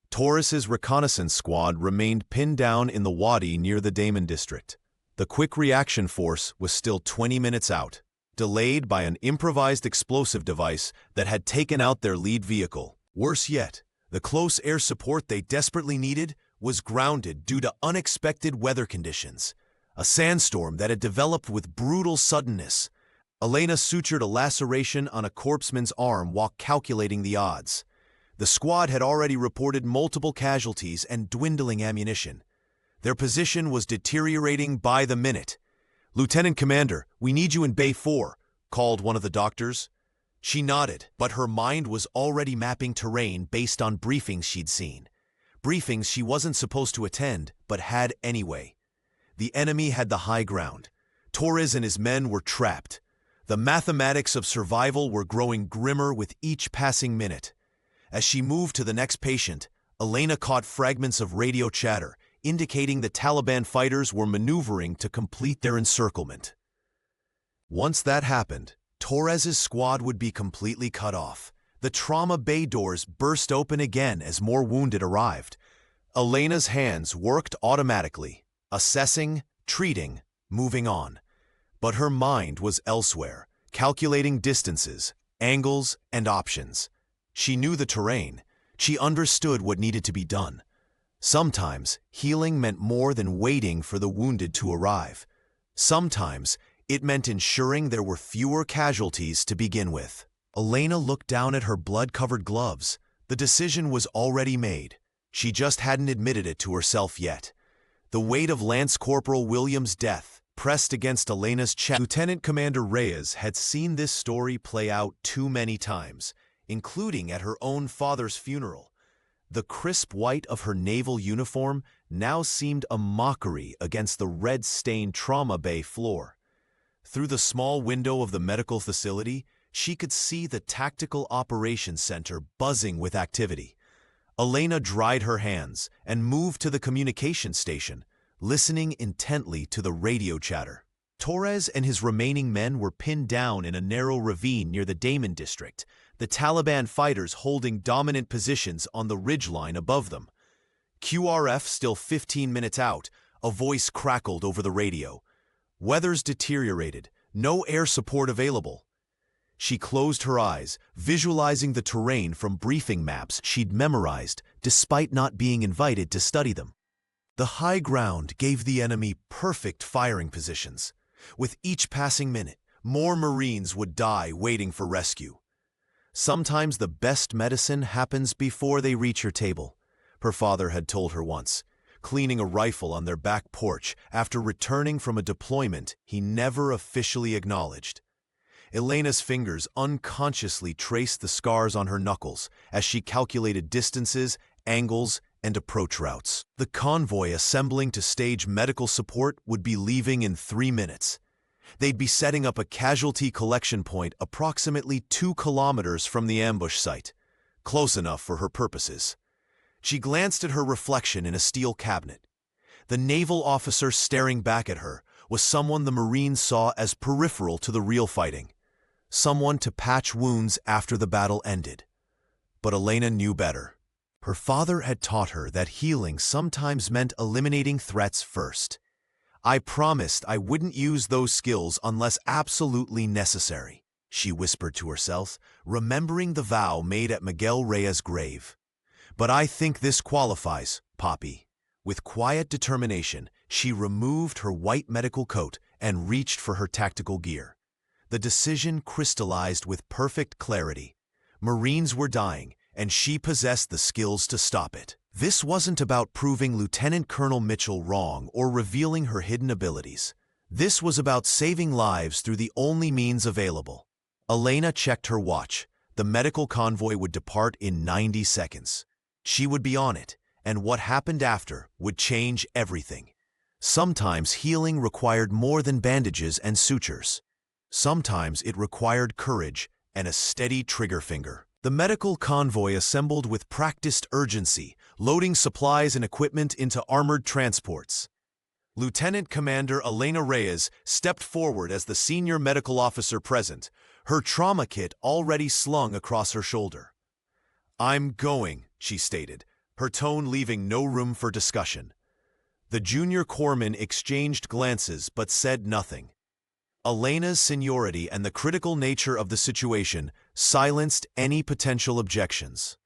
Torres's reconnaissance squad remained pinned down in the wadi near the Damon district. The quick reaction force was still 20 minutes out, delayed by an improvised explosive device that had taken out their lead vehicle. Worse yet, the close air support they desperately needed was grounded due to unexpected weather conditions. A sandstorm that had developed with brutal suddenness. Elena sutured a laceration on a corpsman's arm while calculating the odds. The squad had already reported multiple casualties and dwindling ammunition. Their position was deteriorating by the minute. "Lieutenant Commander, we need you in Bay 4, called one of the doctors. She nodded, but her mind was already mapping terrain based on briefings she'd seen. Briefings she wasn't supposed to attend, but had anyway. The enemy had the high ground. Torres and his men were trapped. The mathematics of survival were growing grimmer with each passing minute. As she moved to the next patient, Elena caught fragments of radio chatter, indicating the Taliban fighters were maneuvering to complete their encirclement. Once that happened, Torres's squad would be completely cut off. The trauma bay doors burst open again as more wounded arrived. Elena's hands worked automatically, assessing, treating, moving on. But her mind was elsewhere, calculating distances, angles, and options. She knew the terrain. She understood what needed to be done. Sometimes, healing meant more than waiting for the wounded to arrive. Sometimes, it meant ensuring there were fewer casualties to begin with. Elena looked down at her blood-covered gloves. The decision was already made. She just hadn't admitted it to herself yet. The weight of Lance Corporal Williams' death pressed against Elena's chest. Lieutenant Commander Reyes had seen this story play out too many times, including at her own father's funeral. The crisp white of her naval uniform now seemed a mockery against the red-stained trauma bay floor. Through the small window of the medical facility, she could see the Tactical Operations Center buzzing with activity. Elena dried her hands and moved to the communication station, listening intently to the radio chatter. Torres and his remaining men were pinned down in a narrow ravine near the Damon district, the Taliban fighters holding dominant positions on the ridgeline above them. QRF still 15 minutes out, a voice crackled over the radio. Weather's deteriorated, no air support available. She closed her eyes, visualizing the terrain from briefing maps she'd memorized despite not being invited to study them. The high ground gave the enemy perfect firing positions. With each passing minute, more Marines would die waiting for rescue. Sometimes the best medicine happens before they reach your table, her father had told her once, cleaning a rifle on their back porch after returning from a deployment he never officially acknowledged. Elena's fingers unconsciously traced the scars on her knuckles as she calculated distances, angles, and approach routes. The convoy assembling to stage medical support would be leaving in 3 minutes. They'd be setting up a casualty collection point approximately 2 kilometers from the ambush site, close enough for her purposes. She glanced at her reflection in a steel cabinet. The naval officer staring back at her was someone the Marines saw as peripheral to the real fighting, someone to patch wounds after the battle ended. But Elena knew better. Her father had taught her that healing sometimes meant eliminating threats first. "I promised I wouldn't use those skills unless absolutely necessary," she whispered to herself, remembering the vow made at Miguel Reyes' grave. But I think this qualifies, Poppy. With quiet determination, she removed her white medical coat and reached for her tactical gear. The decision crystallized with perfect clarity. Marines were dying, and she possessed the skills to stop it. This wasn't about proving Lieutenant Colonel Mitchell wrong or revealing her hidden abilities. This was about saving lives through the only means available. Elena checked her watch. The medical convoy would depart in 90 seconds. She would be on it, and what happened after would change everything. Sometimes healing required more than bandages and sutures. Sometimes it required courage and a steady trigger finger. The medical convoy assembled with practiced urgency, loading supplies and equipment into armored transports. Lieutenant Commander Elena Reyes stepped forward as the senior medical officer present, her trauma kit already slung across her shoulder. "I'm going," she stated, her tone leaving no room for discussion. The junior corpsmen exchanged glances but said nothing. Elena's seniority and the critical nature of the situation silenced any potential objections.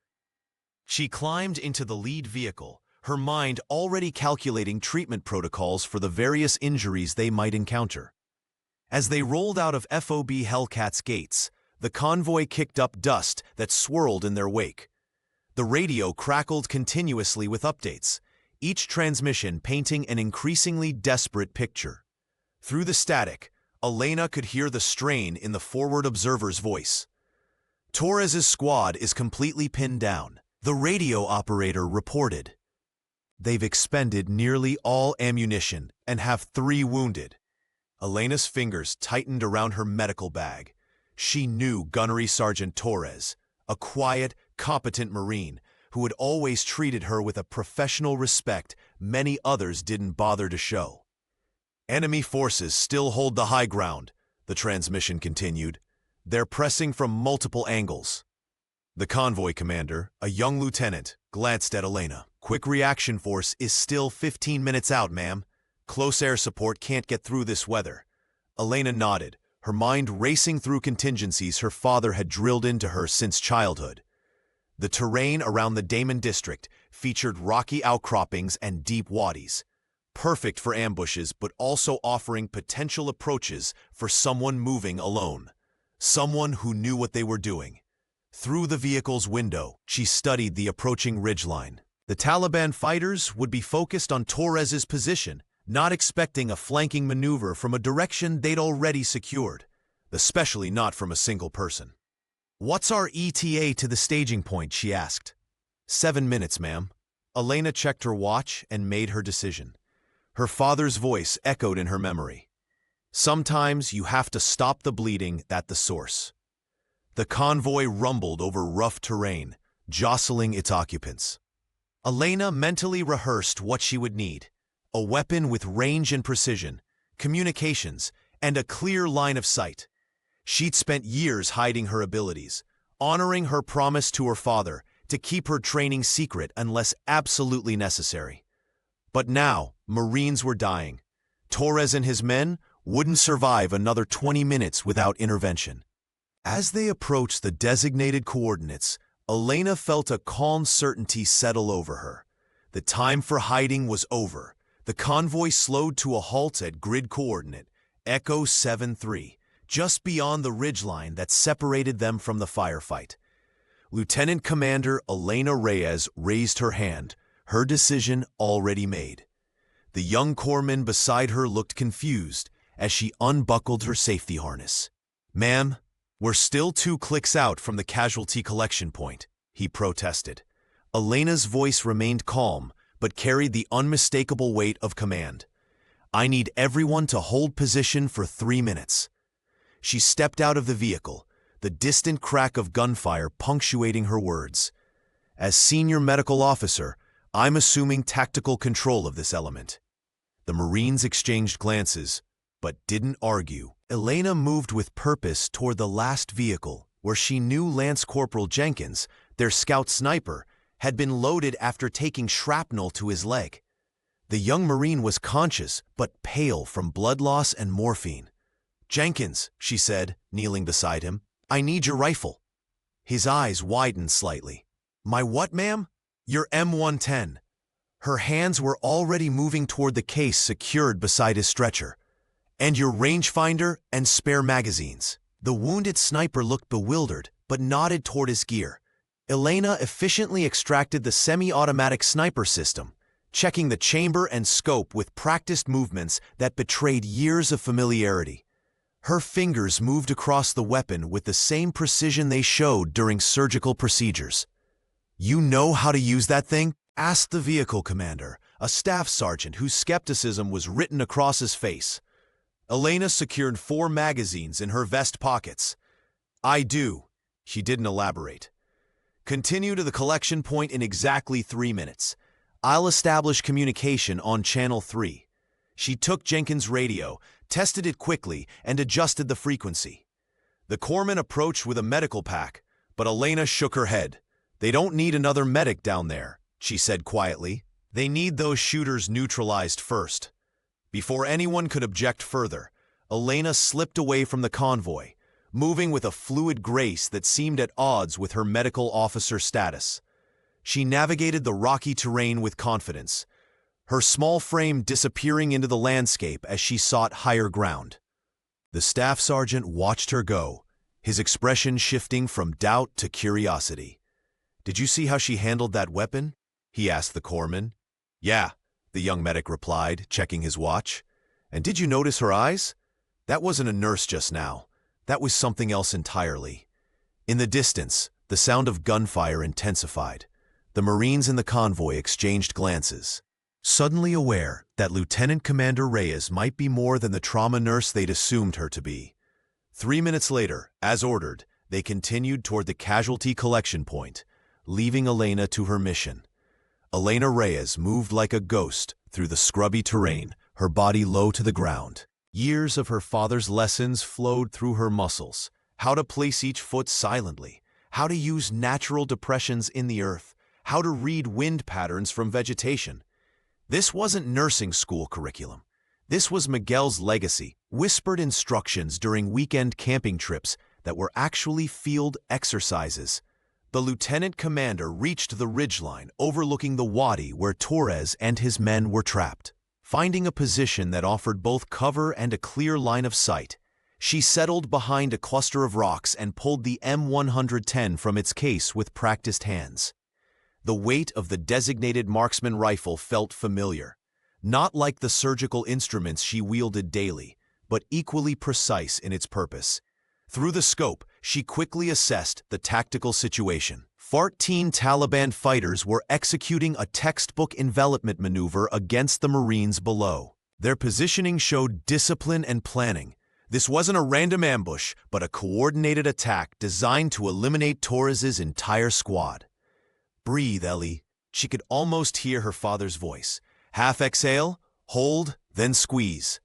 She climbed into the lead vehicle, her mind already calculating treatment protocols for the various injuries they might encounter. As they rolled out of FOB Hellcat's gates, the convoy kicked up dust that swirled in their wake. The radio crackled continuously with updates, each transmission painting an increasingly desperate picture. Through the static, Elena could hear the strain in the forward observer's voice. "Torres's squad is completely pinned down," the radio operator reported. "They've expended nearly all ammunition and have 3 wounded." Elena's fingers tightened around her medical bag. She knew Gunnery Sergeant Torres, a quiet, competent Marine who had always treated her with a professional respect many others didn't bother to show. "Enemy forces still hold the high ground," the transmission continued. "They're pressing from multiple angles." The convoy commander, a young lieutenant, glanced at Elena. "Quick reaction force is still 15 minutes out, ma'am. Close air support can't get through this weather." Elena nodded, her mind racing through contingencies her father had drilled into her since childhood. The terrain around the Damon district featured rocky outcroppings and deep wadis, perfect for ambushes but also offering potential approaches for someone moving alone, someone who knew what they were doing. Through the vehicle's window, she studied the approaching ridgeline. The Taliban fighters would be focused on Torres's position, not expecting a flanking maneuver from a direction they'd already secured, especially not from a single person. "What's our ETA to the staging point?" she asked. 7 minutes, ma'am." Elena checked her watch and made her decision. Her father's voice echoed in her memory. "Sometimes you have to stop the bleeding at the source." The convoy rumbled over rough terrain, jostling its occupants. Elena mentally rehearsed what she would need: a weapon with range and precision, communications, and a clear line of sight. She'd spent years hiding her abilities, honoring her promise to her father to keep her training secret unless absolutely necessary. But now, Marines were dying. Torres and his men wouldn't survive another 20 minutes without intervention. As they approached the designated coordinates, Elena felt a calm certainty settle over her. The time for hiding was over. The convoy slowed to a halt at grid coordinate, Echo 7-3, just beyond the ridgeline that separated them from the firefight. Lieutenant Commander Elena Reyes raised her hand, her decision already made. The young corpsman beside her looked confused as she unbuckled her safety harness. "Ma'am, we're still 2 clicks out from the casualty collection point," he protested. Elena's voice remained calm, but carried the unmistakable weight of command. "I need everyone to hold position for 3 minutes." She stepped out of the vehicle, the distant crack of gunfire punctuating her words. "As senior medical officer, I'm assuming tactical control of this element." The Marines exchanged glances, but didn't argue. Elena moved with purpose toward the last vehicle, where she knew Lance Corporal Jenkins, their scout sniper, had been loaded after taking shrapnel to his leg. The young Marine was conscious, but pale from blood loss and morphine. "Jenkins," she said, kneeling beside him, "I need your rifle." His eyes widened slightly. "My what, ma'am?" Your M110. Her hands were already moving toward the case secured beside his stretcher. And your rangefinder and spare magazines. The wounded sniper looked bewildered, but nodded toward his gear. Elena efficiently extracted the semi-automatic sniper system, checking the chamber and scope with practiced movements that betrayed years of familiarity. Her fingers moved across the weapon with the same precision they showed during surgical procedures. "You know how to use that thing?" asked the vehicle commander, a staff sergeant whose skepticism was written across his face. Elena secured 4 magazines in her vest pockets. "I do." She didn't elaborate. "Continue to the collection point in exactly 3 minutes. I'll establish communication on Channel 3. She took Jenkins' radio, tested it quickly, and adjusted the frequency. The corpsman approached with a medical pack, but Elena shook her head. "They don't need another medic down there," she said quietly. "They need those shooters neutralized first." Before anyone could object further, Elena slipped away from the convoy, moving with a fluid grace that seemed at odds with her medical officer status. She navigated the rocky terrain with confidence, her small frame disappearing into the landscape as she sought higher ground. The staff sergeant watched her go, his expression shifting from doubt to curiosity. "Did you see how she handled that weapon?" he asked the corpsman. "Yeah," the young medic replied, checking his watch. "And did you notice her eyes? That wasn't a nurse just now. That was something else entirely." In the distance, the sound of gunfire intensified. The Marines in the convoy exchanged glances, suddenly aware that Lieutenant Commander Reyes might be more than the trauma nurse they'd assumed her to be. 3 minutes later, as ordered, they continued toward the casualty collection point, leaving Elena to her mission. Elena Reyes moved like a ghost through the scrubby terrain, her body low to the ground. Years of her father's lessons flowed through her muscles: how to place each foot silently, how to use natural depressions in the earth, how to read wind patterns from vegetation. This wasn't nursing school curriculum. This was Miguel's legacy, whispered instructions during weekend camping trips that were actually field exercises. The lieutenant commander reached the ridgeline overlooking the wadi where Torres and his men were trapped. Finding a position that offered both cover and a clear line of sight, she settled behind a cluster of rocks and pulled the M110 from its case with practiced hands. The weight of the designated marksman rifle felt familiar, not like the surgical instruments she wielded daily, but equally precise in its purpose. Through the scope, she quickly assessed the tactical situation. 14 Taliban fighters were executing a textbook envelopment maneuver against the Marines below. Their positioning showed discipline and planning. This wasn't a random ambush, but a coordinated attack designed to eliminate Torres's entire squad. "Breathe, Ellie." She could almost hear her father's voice. "Half exhale, hold, then squeeze."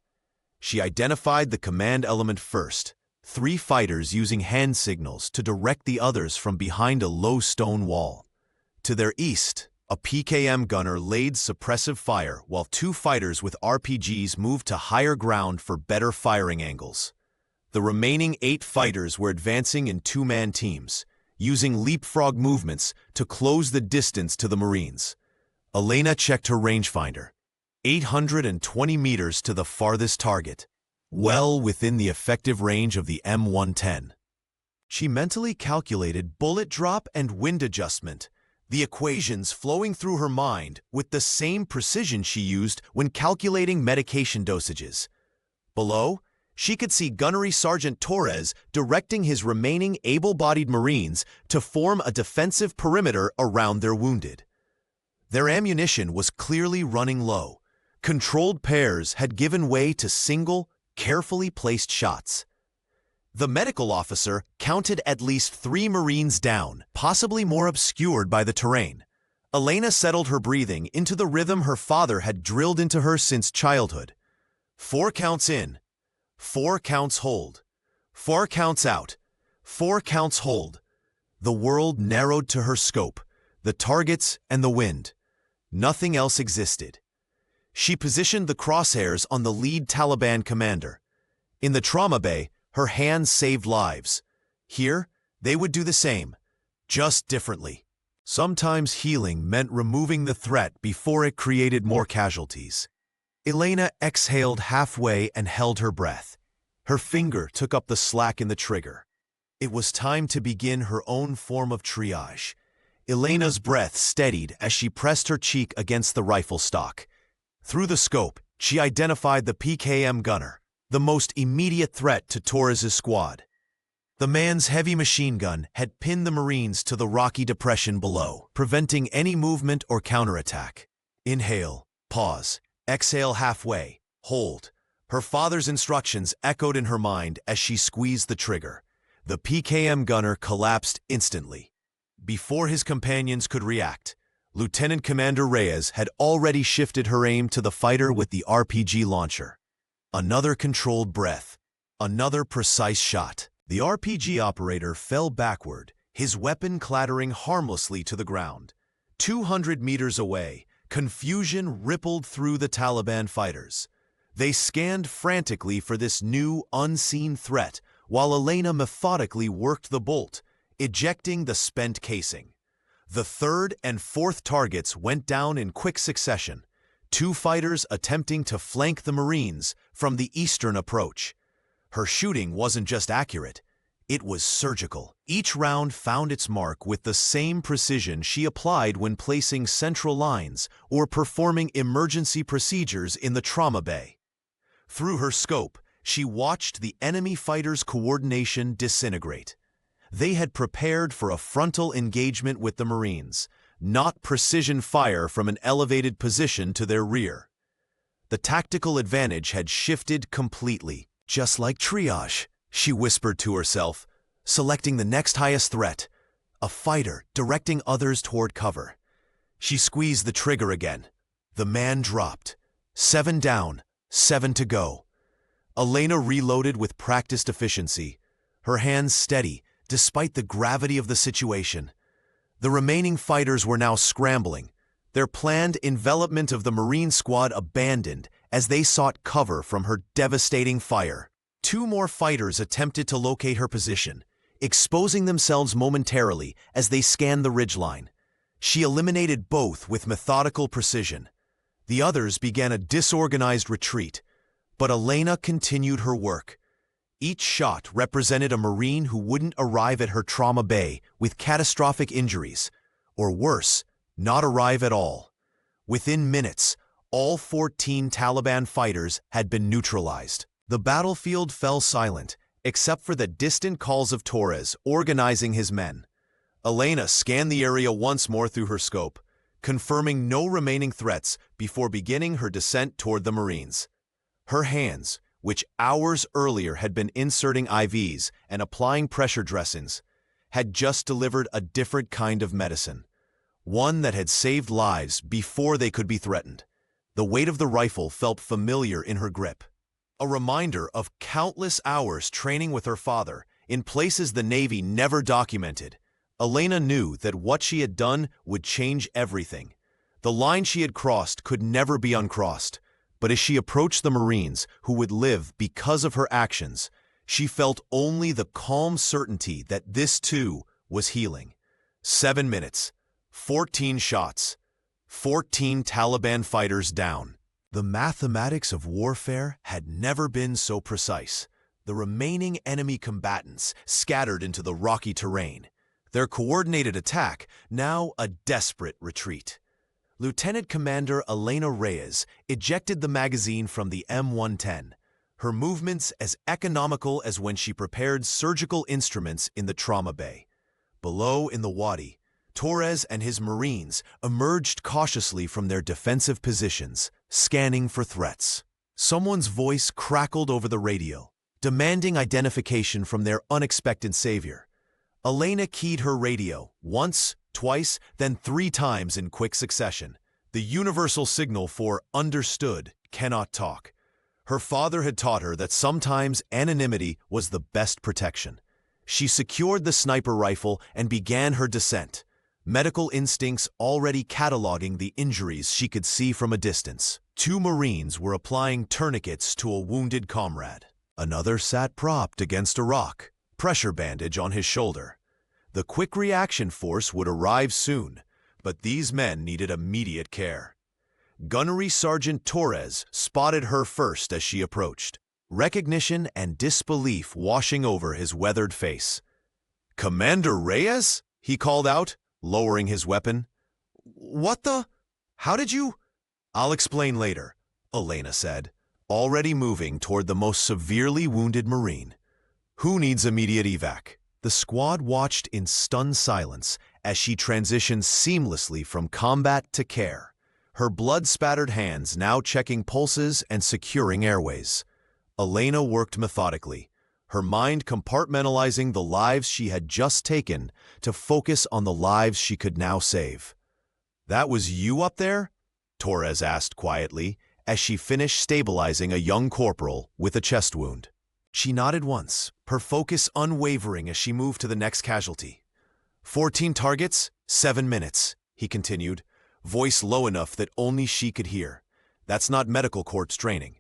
She identified the command element first. 3 fighters using hand signals to direct the others from behind a low stone wall. To their east, a PKM gunner laid suppressive fire while 2 fighters with RPGs moved to higher ground for better firing angles. The remaining 8 fighters were advancing in 2-man teams, using leapfrog movements to close the distance to the Marines. Elena checked her rangefinder. 820 meters to the farthest target, well within the effective range of the M110. She mentally calculated bullet drop and wind adjustment, the equations flowing through her mind with the same precision she used when calculating medication dosages. Below, she could see Gunnery Sergeant Torres directing his remaining able-bodied Marines to form a defensive perimeter around their wounded. Their ammunition was clearly running low. Controlled pairs had given way to single, carefully placed shots. The medical officer counted at least 3 Marines down, possibly more obscured by the terrain. Elena settled her breathing into the rhythm her father had drilled into her since childhood. 4 counts in, 4 counts hold, 4 counts out, 4 counts hold. The world narrowed to her scope, the targets and the wind. Nothing else existed. She positioned the crosshairs on the lead Taliban commander. In the trauma bay, her hands saved lives. Here, they would do the same, just differently. Sometimes healing meant removing the threat before it created more casualties. Elena exhaled halfway and held her breath. Her finger took up the slack in the trigger. It was time to begin her own form of triage. Elena's breath steadied as she pressed her cheek against the rifle stock. Through the scope, she identified the PKM gunner, the most immediate threat to Torres's squad. The man's heavy machine gun had pinned the Marines to the rocky depression below, preventing any movement or counterattack. Inhale, pause, exhale halfway, hold. Her father's instructions echoed in her mind as she squeezed the trigger. The PKM gunner collapsed instantly. Before his companions could react, Lieutenant Commander Reyes had already shifted her aim to the fighter with the RPG launcher. Another controlled breath, another precise shot. The RPG operator fell backward, his weapon clattering harmlessly to the ground. 200 meters away, confusion rippled through the Taliban fighters. They scanned frantically for this new, unseen threat, while Elena methodically worked the bolt, ejecting the spent casing. The third and fourth targets went down in quick succession, 2 fighters attempting to flank the Marines from the eastern approach. Her shooting wasn't just accurate, it was surgical. Each round found its mark with the same precision she applied when placing central lines or performing emergency procedures in the trauma bay. Through her scope, she watched the enemy fighters' coordination disintegrate. They had prepared for a frontal engagement with the Marines, not precision fire from an elevated position to their rear. The tactical advantage had shifted completely. Just like triage, she whispered to herself, selecting the next highest threat, a fighter directing others toward cover. She squeezed the trigger again. The man dropped. 7 down, 7 to go. Elena reloaded with practiced efficiency, her hands steady despite the gravity of the situation. The remaining fighters were now scrambling, their planned envelopment of the Marine squad abandoned as they sought cover from her devastating fire. 2 more fighters attempted to locate her position, exposing themselves momentarily as they scanned the ridgeline. She eliminated both with methodical precision. The others began a disorganized retreat, but Elena continued her work. Each shot represented a Marine who wouldn't arrive at her trauma bay with catastrophic injuries, or worse, not arrive at all. Within minutes, all 14 Taliban fighters had been neutralized. The battlefield fell silent, except for the distant calls of Torres organizing his men. Elena scanned the area once more through her scope, confirming no remaining threats before beginning her descent toward the Marines. Her hands, which hours earlier had been inserting IVs and applying pressure dressings, had just delivered a different kind of medicine, one that had saved lives before they could be threatened. The weight of the rifle felt familiar in her grip, a reminder of countless hours training with her father in places the Navy never documented. Elena knew that what she had done would change everything. The line she had crossed could never be uncrossed, but as she approached the Marines who would live because of her actions, she felt only the calm certainty that this too was healing. 7 minutes, 14 shots, 14 Taliban fighters down. The mathematics of warfare had never been so precise. The remaining enemy combatants scattered into the rocky terrain, their coordinated attack now a desperate retreat. Lieutenant Commander Elena Reyes ejected the magazine from the M110, her movements as economical as when she prepared surgical instruments in the trauma bay. Below in the wadi, Torres and his Marines emerged cautiously from their defensive positions, scanning for threats. Someone's voice crackled over the radio, demanding identification from their unexpected savior. Elena keyed her radio once, twice, then 3 times in quick succession. The universal signal for "understood, cannot talk." Her father had taught her that sometimes anonymity was the best protection. She secured the sniper rifle and began her descent, medical instincts already cataloging the injuries she could see from a distance. 2 Marines were applying tourniquets to a wounded comrade. Another sat propped against a rock, pressure bandage on his shoulder. The quick reaction force would arrive soon, but these men needed immediate care. Gunnery Sergeant Torres spotted her first as she approached, recognition and disbelief washing over his weathered face. "Commander Reyes?" he called out, lowering his weapon. "What the? How did you—" "I'll explain later," Elena said, already moving toward the most severely wounded Marine. "Who needs immediate evac?" The squad watched in stunned silence as she transitioned seamlessly from combat to care, her blood-spattered hands now checking pulses and securing airways. Elena worked methodically, her mind compartmentalizing the lives she had just taken to focus on the lives she could now save. "That was you up there?" Torres asked quietly as she finished stabilizing a young corporal with a chest wound. She nodded once, her focus unwavering as she moved to the next casualty. 14 targets, 7 minutes, he continued, voice low enough that only she could hear. "That's not medical corps training."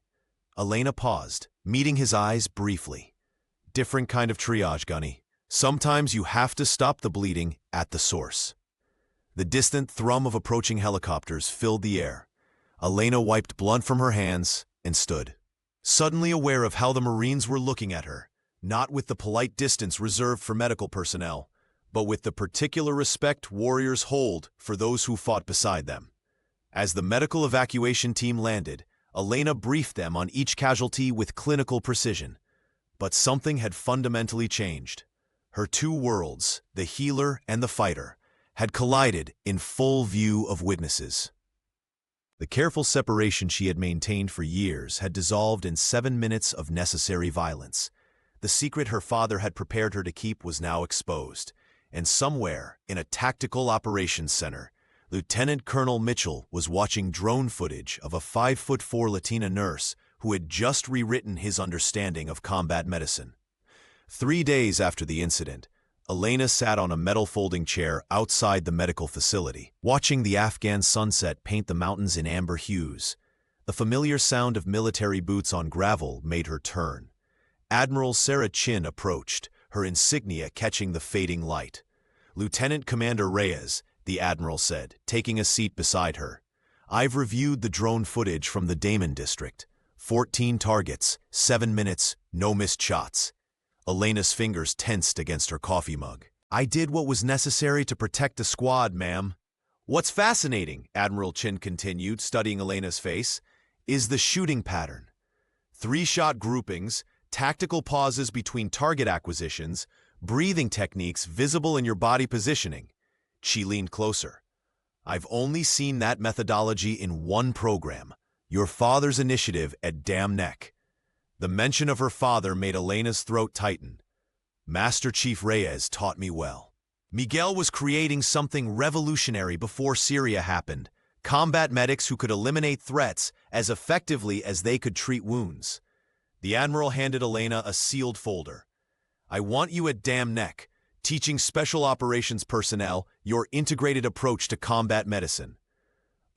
Elena paused, meeting his eyes briefly. "Different kind of triage, Gunny. Sometimes you have to stop the bleeding at the source." The distant thrum of approaching helicopters filled the air. Elena wiped blood from her hands and stood, suddenly aware of how the Marines were looking at her, not with the polite distance reserved for medical personnel, but with the particular respect warriors hold for those who fought beside them. As the medical evacuation team landed, Elena briefed them on each casualty with clinical precision. But something had fundamentally changed. Her two worlds, the healer and the fighter, had collided in full view of witnesses. The careful separation she had maintained for years had dissolved in 7 minutes of necessary violence. The secret her father had prepared her to keep was now exposed, and somewhere in a tactical operations center, Lieutenant Colonel Mitchell was watching drone footage of a 5'4" Latina nurse who had just rewritten his understanding of combat medicine. 3 days after the incident, Elena sat on a metal folding chair outside the medical facility, watching the Afghan sunset paint the mountains in amber hues. The familiar sound of military boots on gravel made her turn. Admiral Sarah Chin approached, her insignia catching the fading light. "Lieutenant Commander Reyes," the Admiral said, taking a seat beside her. "I've reviewed the drone footage from the Damon district. 14 targets, 7 minutes, no missed shots." Elena's fingers tensed against her coffee mug. "I did what was necessary to protect the squad, ma'am." "What's fascinating," Admiral Chin continued, studying Elena's face, "is the shooting pattern. 3-shot groupings, tactical pauses between target acquisitions, breathing techniques visible in your body positioning." She leaned closer. "I've only seen that methodology in one program, your father's initiative at Dam Neck." The mention of her father made Elena's throat tighten. "Master Chief Reyes taught me well. Miguel was creating something revolutionary before Syria happened, combat medics who could eliminate threats as effectively as they could treat wounds." The Admiral handed Elena a sealed folder. "I want you at Dam Neck, teaching special operations personnel your integrated approach to combat medicine."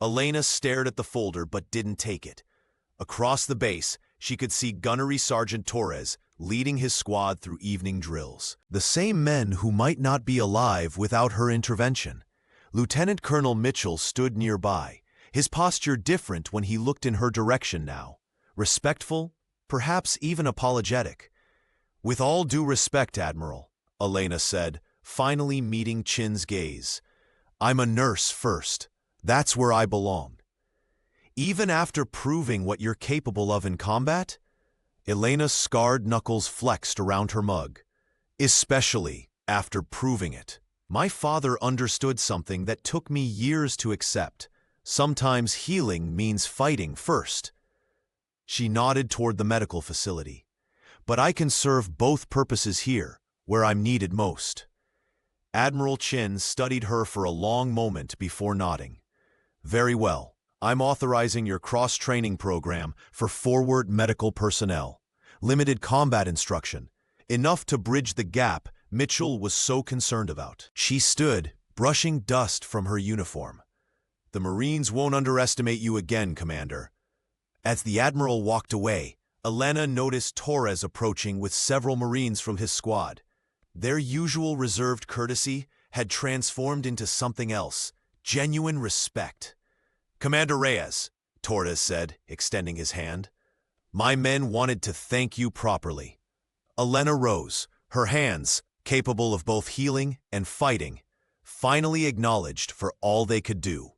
Elena stared at the folder but didn't take it. Across the base, she could see Gunnery Sergeant Torres leading his squad through evening drills. The same men who might not be alive without her intervention. Lieutenant Colonel Mitchell stood nearby, his posture different when he looked in her direction now. Respectful, perhaps even apologetic. "With all due respect, Admiral," Elena said, finally meeting Chin's gaze. "I'm a nurse first. That's where I belong." "Even after proving what you're capable of in combat?" Elena's scarred knuckles flexed around her mug. "Especially after proving it. My father understood something that took me years to accept. Sometimes healing means fighting first." She nodded toward the medical facility. "But I can serve both purposes here, where I'm needed most." Admiral Chin studied her for a long moment before nodding. "Very well. I'm authorizing your cross-training program for forward medical personnel. Limited combat instruction. Enough to bridge the gap Mitchell was so concerned about." She stood, brushing dust from her uniform. "The Marines won't underestimate you again, Commander." As the Admiral walked away, Elena noticed Torres approaching with several Marines from his squad. Their usual reserved courtesy had transformed into something else, genuine respect. "Commander Reyes," Torres said, extending his hand, "my men wanted to thank you properly." Elena rose, her hands, capable of both healing and fighting, finally acknowledged for all they could do.